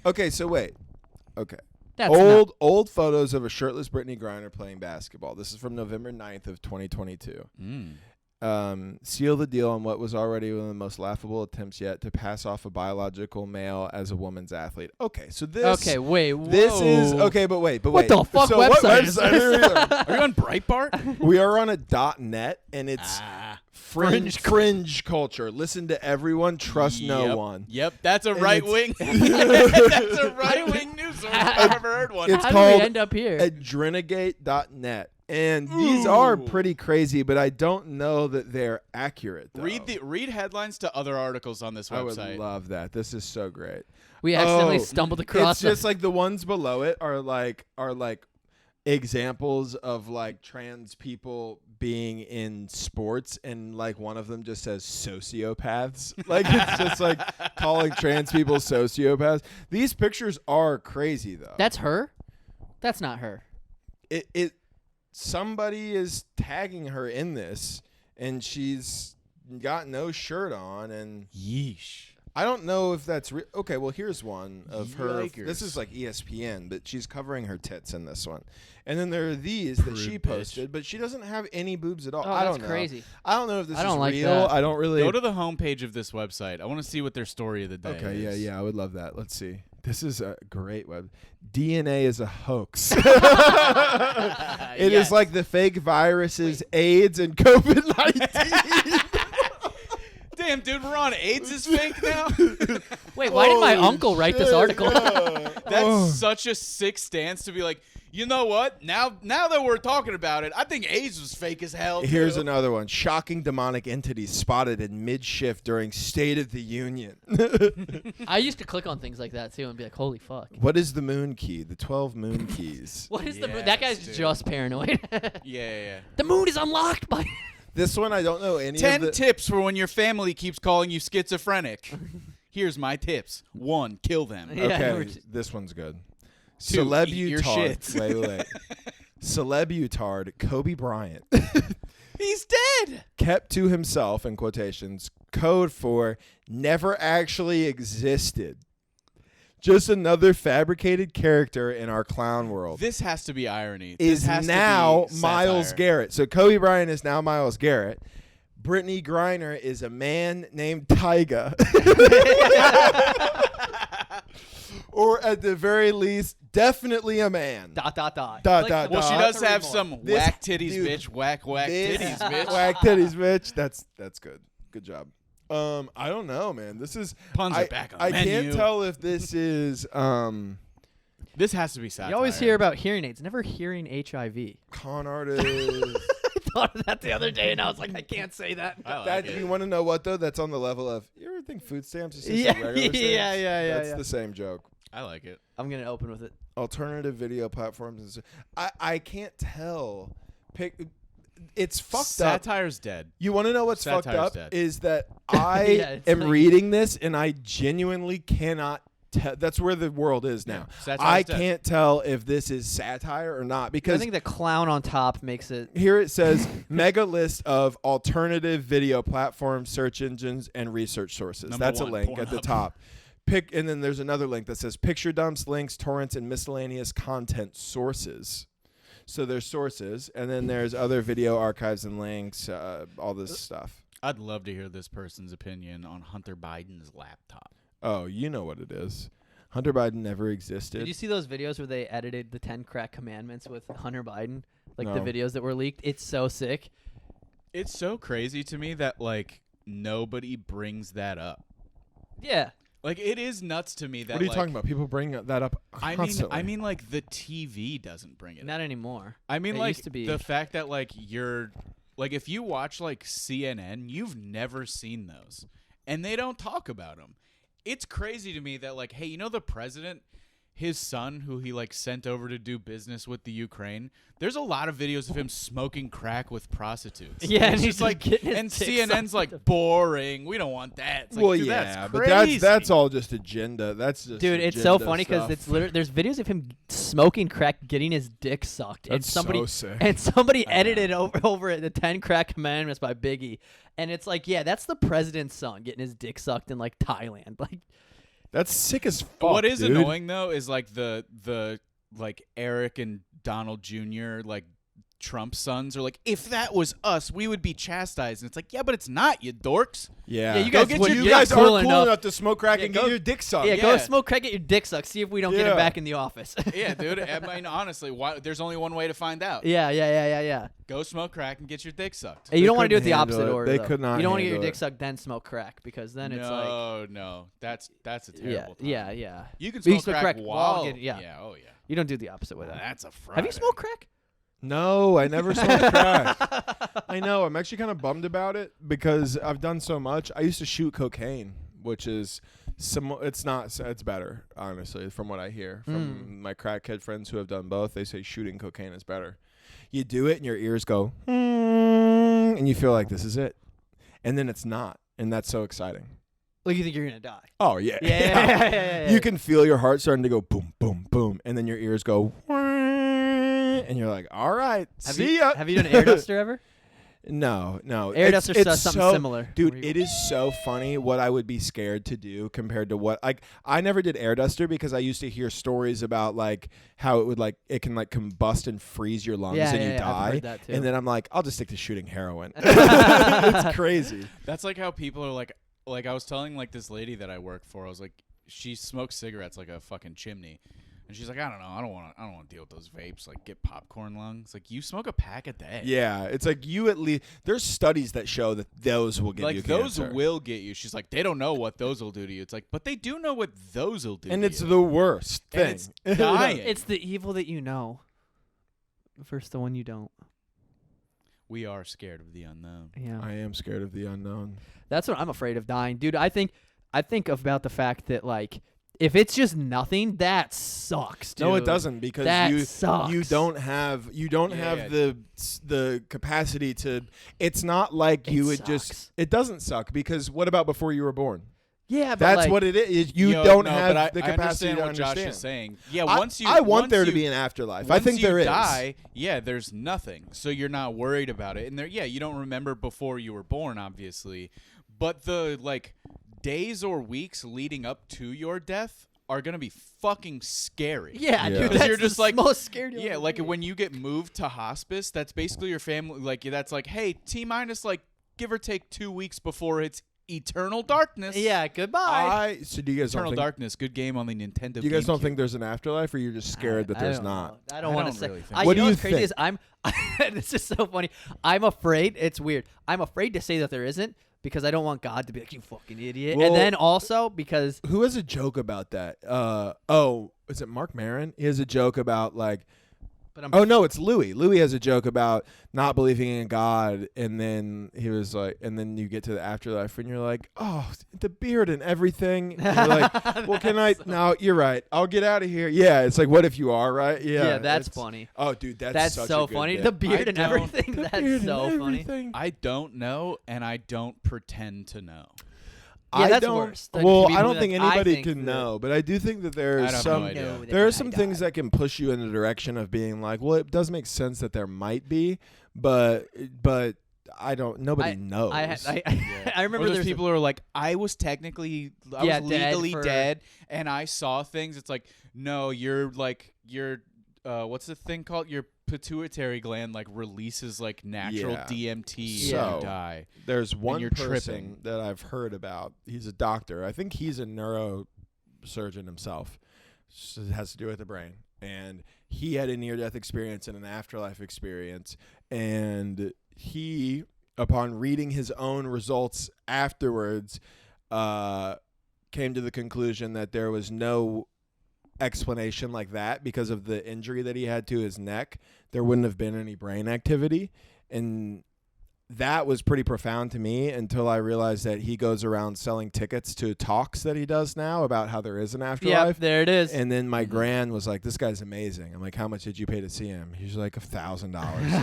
Okay, so wait. Okay. That's not- Old photos of a shirtless Brittany Griner playing basketball. This is from November 9th of 2022. Seal the deal on what was already one of the most laughable attempts yet to pass off a biological male as a woman's athlete. Okay, so this. Okay, wait. This is whoa. okay, but wait. What the fuck So what website is website this? are we on? Are you on Breitbart? We are on a .net, and it's fringe culture. Listen to everyone, trust no Yep. one. Yep, that's a And right wing. That's a right wing news source. I've never heard one. It's How called did we end up here? Adrenagate.net. And these are pretty crazy, but I don't know that they're accurate. Though. Read headlines to other articles on this I would website. love that. This is so great. We accidentally Oh, stumbled across. It's just like the ones below it are like examples of like trans people being in sports, and like one of them just says sociopaths. Like it's just like calling trans people sociopaths. These pictures are crazy though. That's her. That's not her. It somebody is tagging her in this, and she's got no shirt on, and Yeesh. I don't know if that's okay. Well, here's one of her. Yikers. This is like ESPN, but she's covering her tits in this one. And then there are these that she Prude bitch. posted, but she doesn't have any boobs at all. Oh, I that's don't know. crazy. I don't know if this I is don't like real. that. I don't really. Go to the homepage of this website. I want to see what their story of the day Okay, is. yeah, I would love that. Let's see. This is a great web. DNA is a hoax. It is like the fake viruses, AIDS, and COVID-19. Damn, dude, we're on AIDS is fake now? Wait, why did my Holy uncle write this shit, article? yeah. That's Oh. such a sick stance to be like, you know what? Now that we're talking about it, I think AIDS was fake as hell. Here's too. another one. Shocking demonic entities spotted in mid-shift during State of the Union. I used to click on things like that too and be like, "Holy fuck." What is the moon key? The 12 moon keys. What is the moon? That guy's Yes, dude. just paranoid. Yeah. The moon is unlocked by. This one I don't know any 10 of the... tips for when your family keeps calling you schizophrenic. Here's my tips. 1, kill them. Yeah, Okay, we're- this one's good. 2, eat your Celebutard. shits. Wait. Celebutard Kobe Bryant He's dead. kept to himself, in quotations, code for never actually existed. Just another fabricated character in our clown world. This has to be irony. Is this has now to be Miles satire. Garrett. So Kobe Bryant is now Miles Garrett. Brittany Griner is a man named Tyga. Or at the very least, definitely a man. Dot. Dot. Well, she Dot. does have Three more. some This- whack titties, dude, bitch. Whack This- titties, bitch. Whack titties, bitch. That's good. Good job. I don't know, man. This is Puns are back on the I menu. can't tell if this is This has to be satire. You always hear about hearing aids, never hearing HIV. con artist. I thought of that the other day, and I was like, I can't say that. I like That it. you want to know what though? That's on the level of you're think food stamps is just Yeah, like regular stamps? yeah. That's the same joke. I like it. I'm gonna open with it. Alternative video platforms. I can't tell. It's fucked up. Satire's dead. You want to know what's Satire's fucked up? dead. Is that I it's am like- reading this and I genuinely cannot tell. That's where the world is now. Satire's I dead. can't tell if this is satire or not I because think the clown on top makes it. here it says mega list of alternative video platforms, search engines, and research sources. Number That's a one, link at the Pornhub. top. And then there's another link that says picture dumps, links, torrents, and miscellaneous content sources. So there's sources, and then there's other video archives and links, all this stuff. I'd love to hear this person's opinion on Hunter Biden's laptop. Oh, you know what it is. Hunter Biden never Did existed. you see those videos where they edited the 10 crack commandments with Hunter Biden? Like No. the videos that were leaked? It's so sick. It's so crazy to me that like nobody brings that up. Yeah. Like it is nuts to me that What are you like, talking about? People bring that up constantly. I mean like the TV doesn't bring it up. Not anymore. I mean It like used to be. the fact that like you're like if you watch like CNN, you've never seen those. And they don't talk about them. It's crazy to me that like hey, you know the president, his son who he like sent over to do business with the Ukraine, there's a lot of videos of him smoking crack with prostitutes. Yeah, and it's he's just like getting his and dick CNN's sucked. like boring. We don't want that. It's like, well, dude, yeah, that's but crazy. that's all just agenda. That's just Dude, it's so agenda funny because stuff. it's literally there's videos of him smoking crack, getting his dick sucked, and That's somebody so sick. and somebody I know. edited over it the 10 crack commandments by Biggie, and it's like, yeah, that's the president's son getting his dick sucked in like Thailand, like. That's sick as fuck. What is dude. annoying though is like the like Eric and Donald Jr. like Trump sons are like, if that was us, we would be chastised. And it's like, yeah, but it's not, you dorks. Yeah, Yeah, you Go guys get wouldn't- you you're not guys cool aren't cool enough. enough to smoke crack Yeah, and go- get your dick sucked. Yeah, go Yeah. smoke crack, get your dick sucked. See if we don't get Yeah. it back in the office. Yeah, dude. I mean, honestly, why, there's only one way to find out. Yeah. Go smoke crack and get your dick sucked. Hey, you They don't want to do it couldn't the handle opposite it. order. They though. could not You don't want to get your handle dick it. sucked, then smoke crack, because then it's like, No, that's a yeah, terrible. time. yeah. You can But you smoke smoke crack crack while. while getting- yeah. Oh yeah. You don't do the opposite with that. That's a Friday. Have you smoked crack? No, I never smoked crack. I know. I'm actually kind of bummed about it because I've done so much. I used to shoot cocaine, which is it's not. It's better, honestly, from what I hear from my crackhead friends who have done both. They say shooting cocaine is better. You do it, and your ears go, and you feel like this is it, and then it's not, and that's so exciting. Like you think you're gonna die? Oh yeah, Yeah. You can feel your heart starting to go boom, boom, boom, and then your ears go, and you're like, all right, see ya. Have you done air duster ever? No. Air It's- duster does something so- similar. Dude, Where you- it is so funny what I would be scared to do compared to what I never did air duster because I used to hear stories about like how it would like it can like combust and freeze your lungs and you I've die. heard that too. And then I'm like, I'll just stick to shooting heroin. It's crazy. That's like how people are like I was telling like this lady that I work for. I was like, she smokes cigarettes like a fucking chimney. And she's like, I don't know. I don't want to deal with those vapes. Like, get popcorn lungs. Like, you smoke a pack a day. Yeah, it's like you at least. There's studies that show that those will give like you those cancer. will get you. She's like, they don't know what those will do to you. It's like, but they do know what those will do. and to it's you. the worst thing. And it's dying. It's the evil that you know versus the one you don't. We are scared of the unknown. Yeah. I am scared of the unknown. That's what I'm afraid of dying, dude. I think about the fact that like if it's just nothing, that sucks, dude. No, it doesn't because That you sucks. don't have Yeah. the capacity to. It's not like you would sucks. just. It doesn't suck because what about before you were born? Yeah, but That's like, what it is. You Yo, don't no, have but the I capacity understand to what understand. Josh is saying. Yeah, I, once you, I want once there to you- be an afterlife. I once think you there is. die, yeah, there's nothing. So you're not worried about it. And there, yeah, you don't remember before you were born, obviously. But the like days or weeks leading up to your death are gonna be fucking scary. Yeah, Yeah. dude. Because That's you're just the like- most scared. you'll Yeah, ever like be. when you get moved to hospice, that's basically your family. Like that's like, hey, T minus like give or take 2 weeks before it's eternal darkness. Yeah, goodbye. So do you guys Eternal don't think? Darkness, good game on the Nintendo. You guys don't GameCube. think there's an afterlife, or you're just scared that I there's don't not? know. I don't I want don't to say. really think I, What you do know you what's crazy think? is I'm. This is so funny. I'm afraid. It's weird. I'm afraid to say that there isn't because I don't want God to be like, you fucking idiot. Well- and then also because Who has a joke about that? Is it Mark Maron? He has a joke about like But Oh no, it's Louis. Louis has a joke about not believing in God, and then he was like, and then you get to the afterlife, and you're like, oh, the beard and everything. And you're like, well, can I? No, you're right. I'll get out of here. Yeah, it's like, what if you are right? Yeah, that's funny. Oh, dude, that's such so a good funny. bit. The beard I and don't- everything. The That's beard so and funny. everything. I don't know, and I don't pretend to know. Yeah, I that's don't, worse. Like, well, people I don't like, think I anybody think can that- know, but I do think that there I are don't some know idea. there are some things that can push you in the direction of being like, well, it does make sense that there might be, but I don't. Nobody knows. I remember Or there's people who are like, I was legally, I Yeah, was dead legally for- dead, and I saw things. It's like, no, you're what's the thing called? Your pituitary gland like releases like natural Yeah. DMT and So- you die. There's one you're person tripping. that I've heard about. He's a doctor. I think he's a neurosurgeon himself. So it has to do with the brain. And he had a near-death experience and an afterlife experience. And he, upon reading his own results afterwards, came to the conclusion that there was no explanation like that because of the injury that he had to his neck. There wouldn't have been any brain activity. And that was pretty profound to me until I realized that he goes around selling tickets to talks that he does now about how there is an afterlife. Yep, there it is. And then my gran was like, this guy's amazing. I'm like, how much did you pay to see him? He's like, $1,000.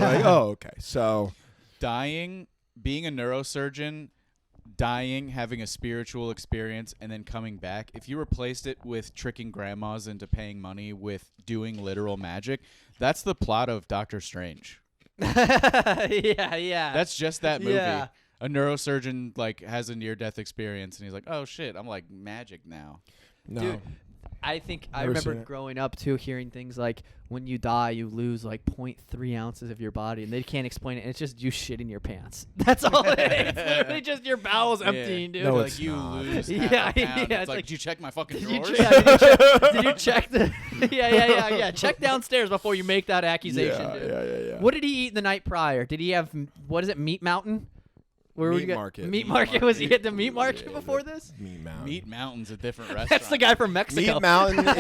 Like, oh, okay. So Dying, being a neurosurgeon, dying, having a spiritual experience, and then coming back. If you replaced it with tricking grandmas into paying money with doing literal magic, that's the plot of Doctor Strange. yeah. That's just that movie. Yeah. A neurosurgeon like has a near-death experience, and he's like, "Oh shit, I'm like magic now." no. Dude, I think I Never remember seen it. growing up too, hearing things like when you die, you lose like 0.3 ounces of your body, and they can't explain it. And it's just you shitting your pants. That's all it is. It's literally just your bowels emptying, dude. No, like it's you not. lose Yeah, half a yeah, pound. it's It's like, like- did you check my fucking Did you, drawers? did you check the? Yeah. Check downstairs before you make that accusation, yeah, dude. yeah. What did he eat the night prior? Did he have what is it? Meat Mountain? Where Meat we got- Market. Meat Meat Market. Was he Market. at the meat market Yeah, before this? Meat Mountain. Meat Mountain's a different restaurant. That's the guy from Mexico. Meat Mountain is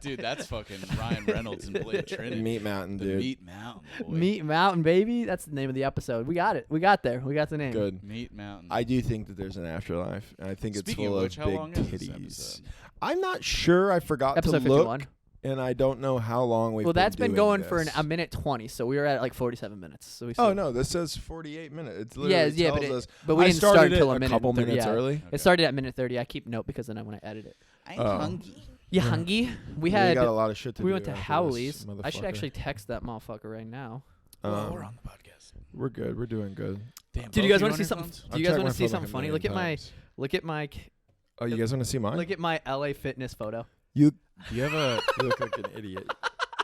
Dude, that's fucking Ryan Reynolds and Blade Trinity. Meat Mountain, The dude. Meat Mountain, boy. Meat Mountain, baby. That's the name of the episode. We got it. We got there. We got the name. Good. Meat Mountain. I do think that there's an afterlife, and I think Speaking it's full of which, how big long is this titties. episode? I'm not sure. I forgot Episode to look, 51. and I don't know how long we've. Well, that's been doing going for this. a minute 20, so we were at like 47 minutes. So we Oh still- no, this says 48 minutes. It Yeah, literally yeah, tells but us. but we I didn't start started until it a minute couple and 30, minutes yeah. early. Okay. It started at minute 30. I keep note because then I want to edit it. I'm Oh. hungry. You Yeah. hungry? We Yeah, had. we got a lot of shit to we do. went to after Howley's. this, I should motherfucker. actually text that motherfucker right now. Well, we're on the podcast. We're good. We're doing good. Damn, Dude, you both guys want on to see your something? phones? Do you I've guys checked want my to see phone something like a funny? million times. Look at my Oh, you guys want to see mine? look at my LA Fitness photo. You You have a. look like an idiot.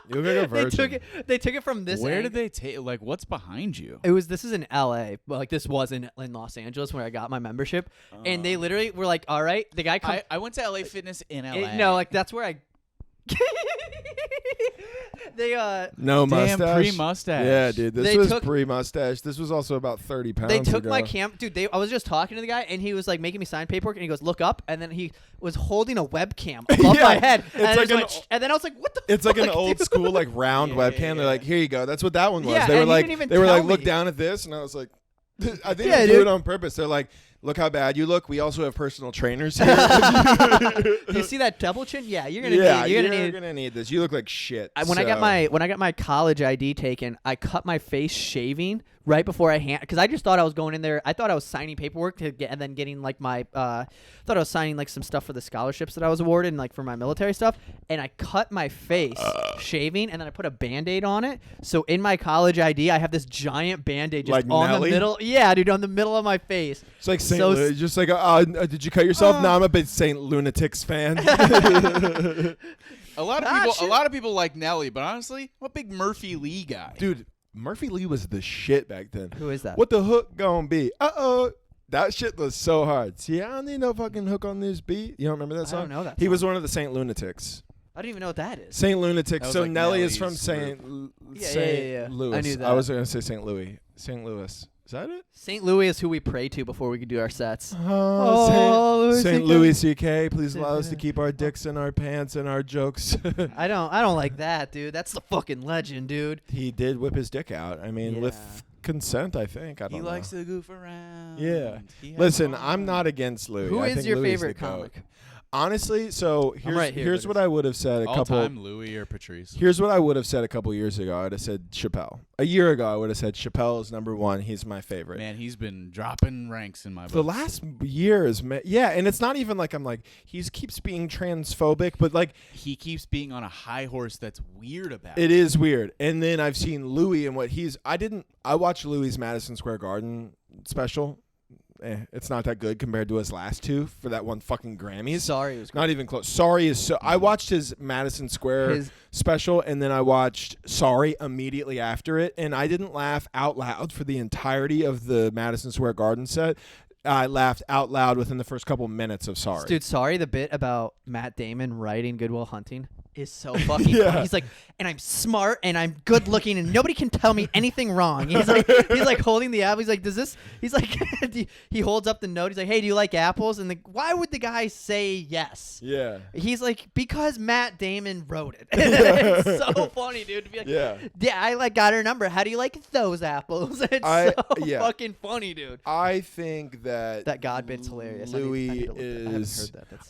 You look like a virgin. They took it from this. Where angle. did they take? Like, what's behind you? This is in LA, but like this was in Los Angeles where I got my membership, and they Oh. literally were like, "All right, the guy come." I went to LA Fitness in LA. No, like that's where I. They No damn mustache. pre-mustache. Yeah, dude. This They was took- pre-mustache. This was also about 30 pounds they took ago. my dude. I was just talking to the guy, and he was like making me sign paperwork, and he goes, "Look up," and then he was holding a webcam above Yeah, my head, it's and, I like was an- and then I was like, "What the?" It's like an fuck, old dude?" school like round Yeah, webcam. yeah, They're like, yeah. here you go. That's what that one was. Yeah, they were and he like, didn't even they were tell like, look me. down at this, and I was like, I think Yeah, they do dude. it on purpose. They're like, look how bad you look. We also have personal trainers here. You see that double chin? Yeah, you're gonna yeah, need. You're gonna need. need this. You look like shit. When I got my college ID taken, I cut my face shaving right before I because I just thought I was going in there. I thought I was signing paperwork to get and then getting like my thought I was signing like some stuff for the scholarships that I was awarded and like for my military stuff. And I cut my face shaving, and then I put a Band-Aid on it. So in my college ID, I have this giant Band-Aid just Like on Nelly? the middle. Yeah, dude, on the middle of my face. It's like St. So Louis. Just like, did you cut yourself? No, I'm a big St. Lunatics fan. A lot of Ah, people. shit. A lot of people like Nelly, but honestly, I'm a big Murphy Lee guy. Dude, Murphy Lee was the shit back then. Who is that? What the hook gonna be? That shit was so hard. See, I don't need no fucking hook on this beat. You don't remember that I song? don't know that He song. was one of the Saint Lunatics. I don't even know what that is. Saint Lunatics. That was So like Nelly is Nelly's from group. Saint Yeah, Saint yeah. I Louis. knew I that. was gonna say Saint Louis. Saint Louis. Is that it? St. Louis is who we pray to before we can do our sets. Oh, St. CK. Louis C.K. Please allow us to keep our dicks in our pants and our jokes. I don't like that, dude. That's the fucking legend, dude. He did whip his dick out. I mean, Yeah. with consent, I think. I don't He know. likes to goof around. Yeah. He has Listen, fun. I'm not against Louis. Who I is think your Louis is favorite the goat. comic? Honestly, so here's, right here, here's but what I would have said a All couple. time Louis or Patrice. Here's what I would have said a couple years ago. I would have said Chappelle. A year ago, I would have said Chappelle is number one. He's my favorite. Man, he's been dropping ranks in my book. The last years, yeah, and it's not even like I'm like he keeps being transphobic, but like He keeps being on a high horse that's weird about it is weird. And then I've seen Louis and what he's. I watched Louis' Madison Square Garden special. It's not that good compared to his last two for that one fucking Grammys. Sorry, it was Not even close. Sorry is so. I watched his Madison Square special, and then I watched Sorry immediately after it, and I didn't laugh out loud for the entirety of the Madison Square Garden set. I laughed out loud within the first couple minutes of Sorry. Dude, Sorry, the bit about Matt Damon writing Good Will Hunting is so fucking Yeah. funny. He's like, and I'm smart and I'm good looking and nobody can tell me anything wrong. He's like holding the apple. He's like, he's like, he holds up the note. He's like, hey, do you like apples? And why would the guy say yes? Yeah. He's like, because Matt Damon wrote it. It's so funny, dude. To be like, Yeah. I got her number. How do you like those apples? It's so fucking funny, dude. I think that God bit's hilarious. Louis I haven't is. heard that. That's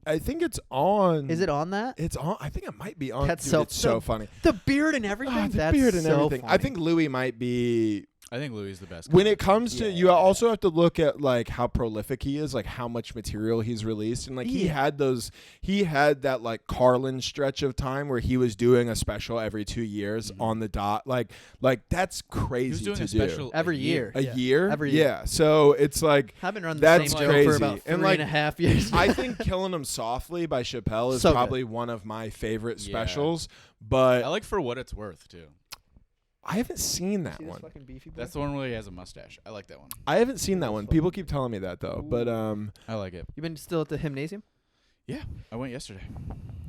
I think it's on. Is it on that? It's on. I think it might be on. That's Dude, so- it's so funny. The beard and everything. Oh, the That's beard and so everything. I funny. think Louis might be. I think Louis is the best. When it comes to, you also have to look at like how prolific he is, like how much material he's released, and like he had that like Carlin stretch of time where he was doing a special every 2 years on the dot, like that's crazy He was doing to a do. special every year. A year, Every year. yeah. So it's like I've been running that's the same show crazy. for about And, 3.5 years. I think "Killing Him Softly" by Chappelle is So good. probably one of my favorite Yeah. specials, but I like For What It's Worth too. I haven't seen that See this one. fucking beefy boy? That's the one where he has a mustache. I like that one. I haven't seen that one. People keep telling me that though, but I like it. You been still at the gymnasium? Yeah, I went yesterday.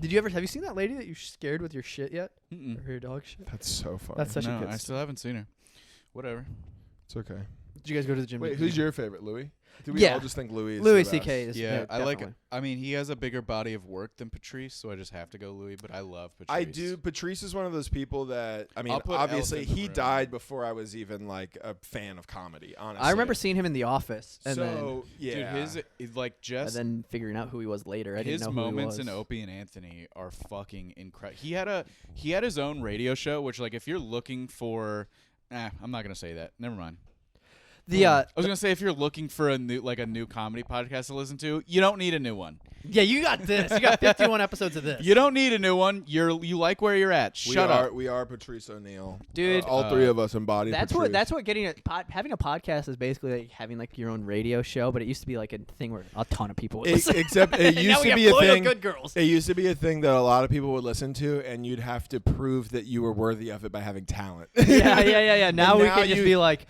Have you seen that lady that you scared with your shit yet? Mm-mm. Or her dog shit? that's so funny. That's such a No, good I still haven't seen her. Whatever. It's okay. Did you guys go to the gym? Wait, who's your favorite, Louis? Do we Yeah. all just think Louis is Louis the C.K. best? is Yeah, I like it. definitely. I mean, he has a bigger body of work than Patrice, so I just have to go Louis. But I love Patrice. I do. Patrice is one of those people that, I mean, I'll put obviously Elephant in the he Room. died before I was even like a fan of comedy, honestly. I remember seeing him in The Office, and so, yeah. Dude, his like just then figuring out who he was later. I his didn't know moments who in he was. Opie and Anthony are fucking incredible. He had his own radio show, which like if you're looking for, I'm not gonna say that. Never mind. I was gonna say if you're looking for a new comedy podcast to listen to, you don't need a new one. Yeah, you got this. You got 51 episodes of this. You don't need a new one. You like where you're at. Shut up. We are Patrice O'Neill, Dude. all three of us embody. That's Patrice. what getting having a podcast is basically like having like your own radio show, but it used to be like a thing where a ton of people would listen. Except it And used now we to have be a loyal thing. good girls. It used to be a thing that a lot of people would listen to, and you'd have to prove that you were worthy of it by having talent. Yeah. Now And we now can just you- be like,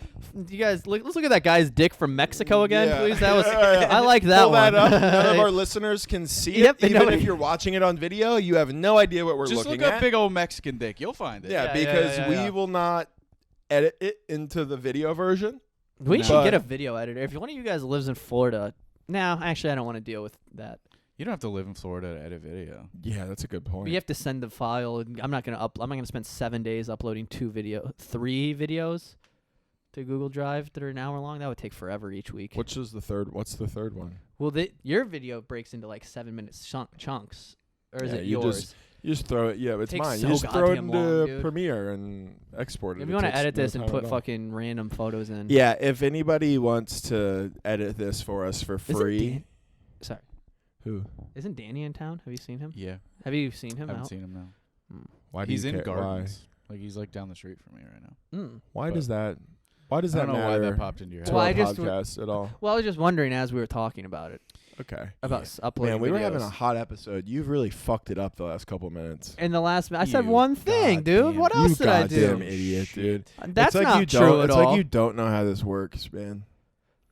you guys, let's look at that guy's dick from Mexico again, Yeah. please. That was, Yeah. I like that Pull one. that up. None of our listeners can see Yep, it. Even nobody- if you're watching it on video, you have no idea what we're Just looking look up at. big old Mexican dick. You'll find it. Yeah, Yeah, because yeah. we will not edit it into the video version. We No. should But- get a video editor. If one of you guys lives in Florida, no, actually, I don't want to deal with that. You don't have to live in Florida to edit video. Yeah, that's a good point. You have to send the file. And I'm not gonna spend 7 days uploading 3 videos to Google Drive that are an hour long. That would take forever each week. What's the third one? Well, your video breaks into like 7-minute chunks, or is Yeah, it you yours? You just throw it. Yeah, it's Takes mine. so You just throw it goddamn into long, dude. Premiere and export it. If It you want to takes edit no this and time put at all. fucking random photos in, Yeah, if anybody wants to edit this for us for Isn't free, sorry, who? isn't Danny in town? Have you seen him? Yeah, Have you seen him I haven't out? seen him now. Why do He's you in care? Gardens. Like he's like down the street from me right now. Why But- does that? Why does I that don't know why matter that popped into your to head. Well, our I just podcast at all? Well, I was just wondering as we were talking about it, Okay. about uploading. Man, we were having a videos. hot episode. You've really fucked it up the last couple minutes. In the last, I said You one thing, dude. goddamn- What You else did I do? goddamn idiot, dude. That's it's like not you true don't, at it's all. like you don't know how this works, man.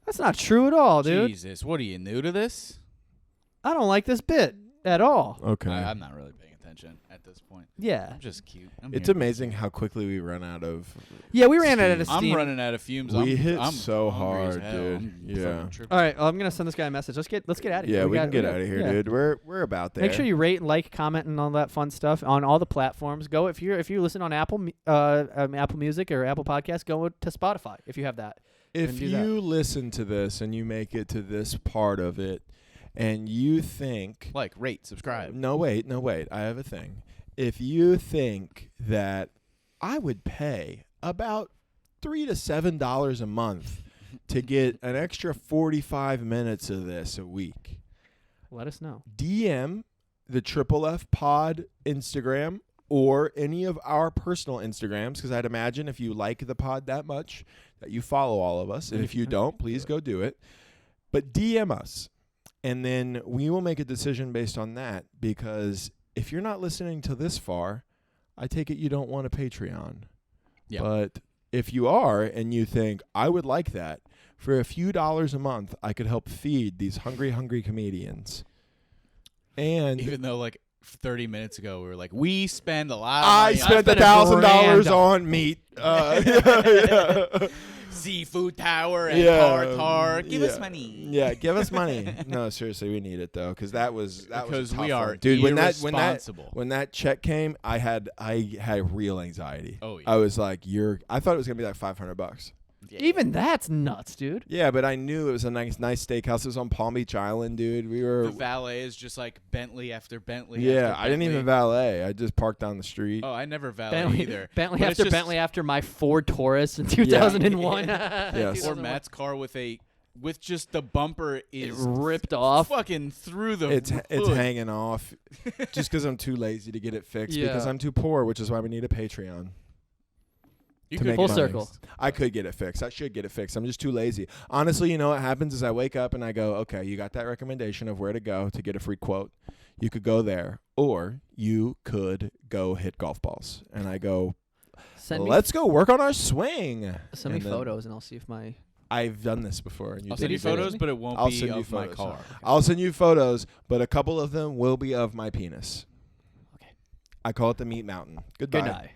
That's not true at all, dude. Jesus, what are you new to this? I don't like this bit at all. Okay. I'm not really paying attention at this point. Yeah. I'm just cute. It's amazing how quickly we run out of. Yeah, we ran out of I'm steam. running out of fumes. We I'm hit I'm so hungry as hard, hell. dude. I'm Yeah. fucking tripping. All right, I'm gonna send this guy a message. Let's get out of here. Yeah, we can get got- out of here, yeah. dude. We're about there. Make sure you rate, like, comment, and all that fun stuff on all the platforms. Go if you listen on Apple Music or Apple Podcasts, go to Spotify if you have that. If and do that. you listen to this and you make it to this part of it, and you think, Like, rate, subscribe. no, wait, I have a thing. If you think that I would pay about $3 to $7 a month to get an extra 45 minutes of this a week, Let us know. DM the Triple F Pod Instagram or any of our personal Instagrams, because I'd imagine if you like the pod that much that you follow all of us, and if you don't, please go do it. But DM us, and then we will make a decision based on that, because if you're not listening to this far, I take it you don't want a Patreon. Yeah. But if you are and you think, I would like that, for a few dollars a month, I could help feed these hungry comedians. And Even though, like, 30 minutes ago, we were like, we spend a lot of I money spent spent $1,000 $1,000 on meat. Yeah. Seafood Tower and Yeah. Tartar. Give us money. Yeah, give us money. No, seriously, we need it though, because that was Because a tough we are one. Dude. irresponsible. When that check came, I had real anxiety. Oh, yeah. I was like, I thought it was gonna be like $500. Even that's nuts, dude. Yeah, but I knew it was a nice steakhouse. It was on Palm Beach Island, dude. We were. The valet is just like Bentley after Bentley. Yeah, after I didn't even Bentley. valet. I just parked down the street. Oh, I never valet Bentley, either. Bentley But it's after just- Bentley after my Ford Taurus in 2001. Yes. Or Matt's car with just the bumper It is ripped off. fucking through the It's hood. hanging off, just because I'm too lazy to get it fixed. Yeah. Because I'm too poor, which is why we need a Patreon. You to could make Full money. circle. I could get it fixed. I should get it fixed. I'm just too lazy. Honestly, you know what happens is I wake up and I go, okay, you got that recommendation of where to go to get a free quote. You could go there, or you could go hit golf balls. And I go, let's go work on our swing. Send me And then photos and I'll see if my. I've done this before. And I'll did send you it. photos, but it won't I'll be send you of my photos. car. I'll send you photos, but a couple of them will be of my penis. Okay. I call it the meat mountain. Goodbye. Good night.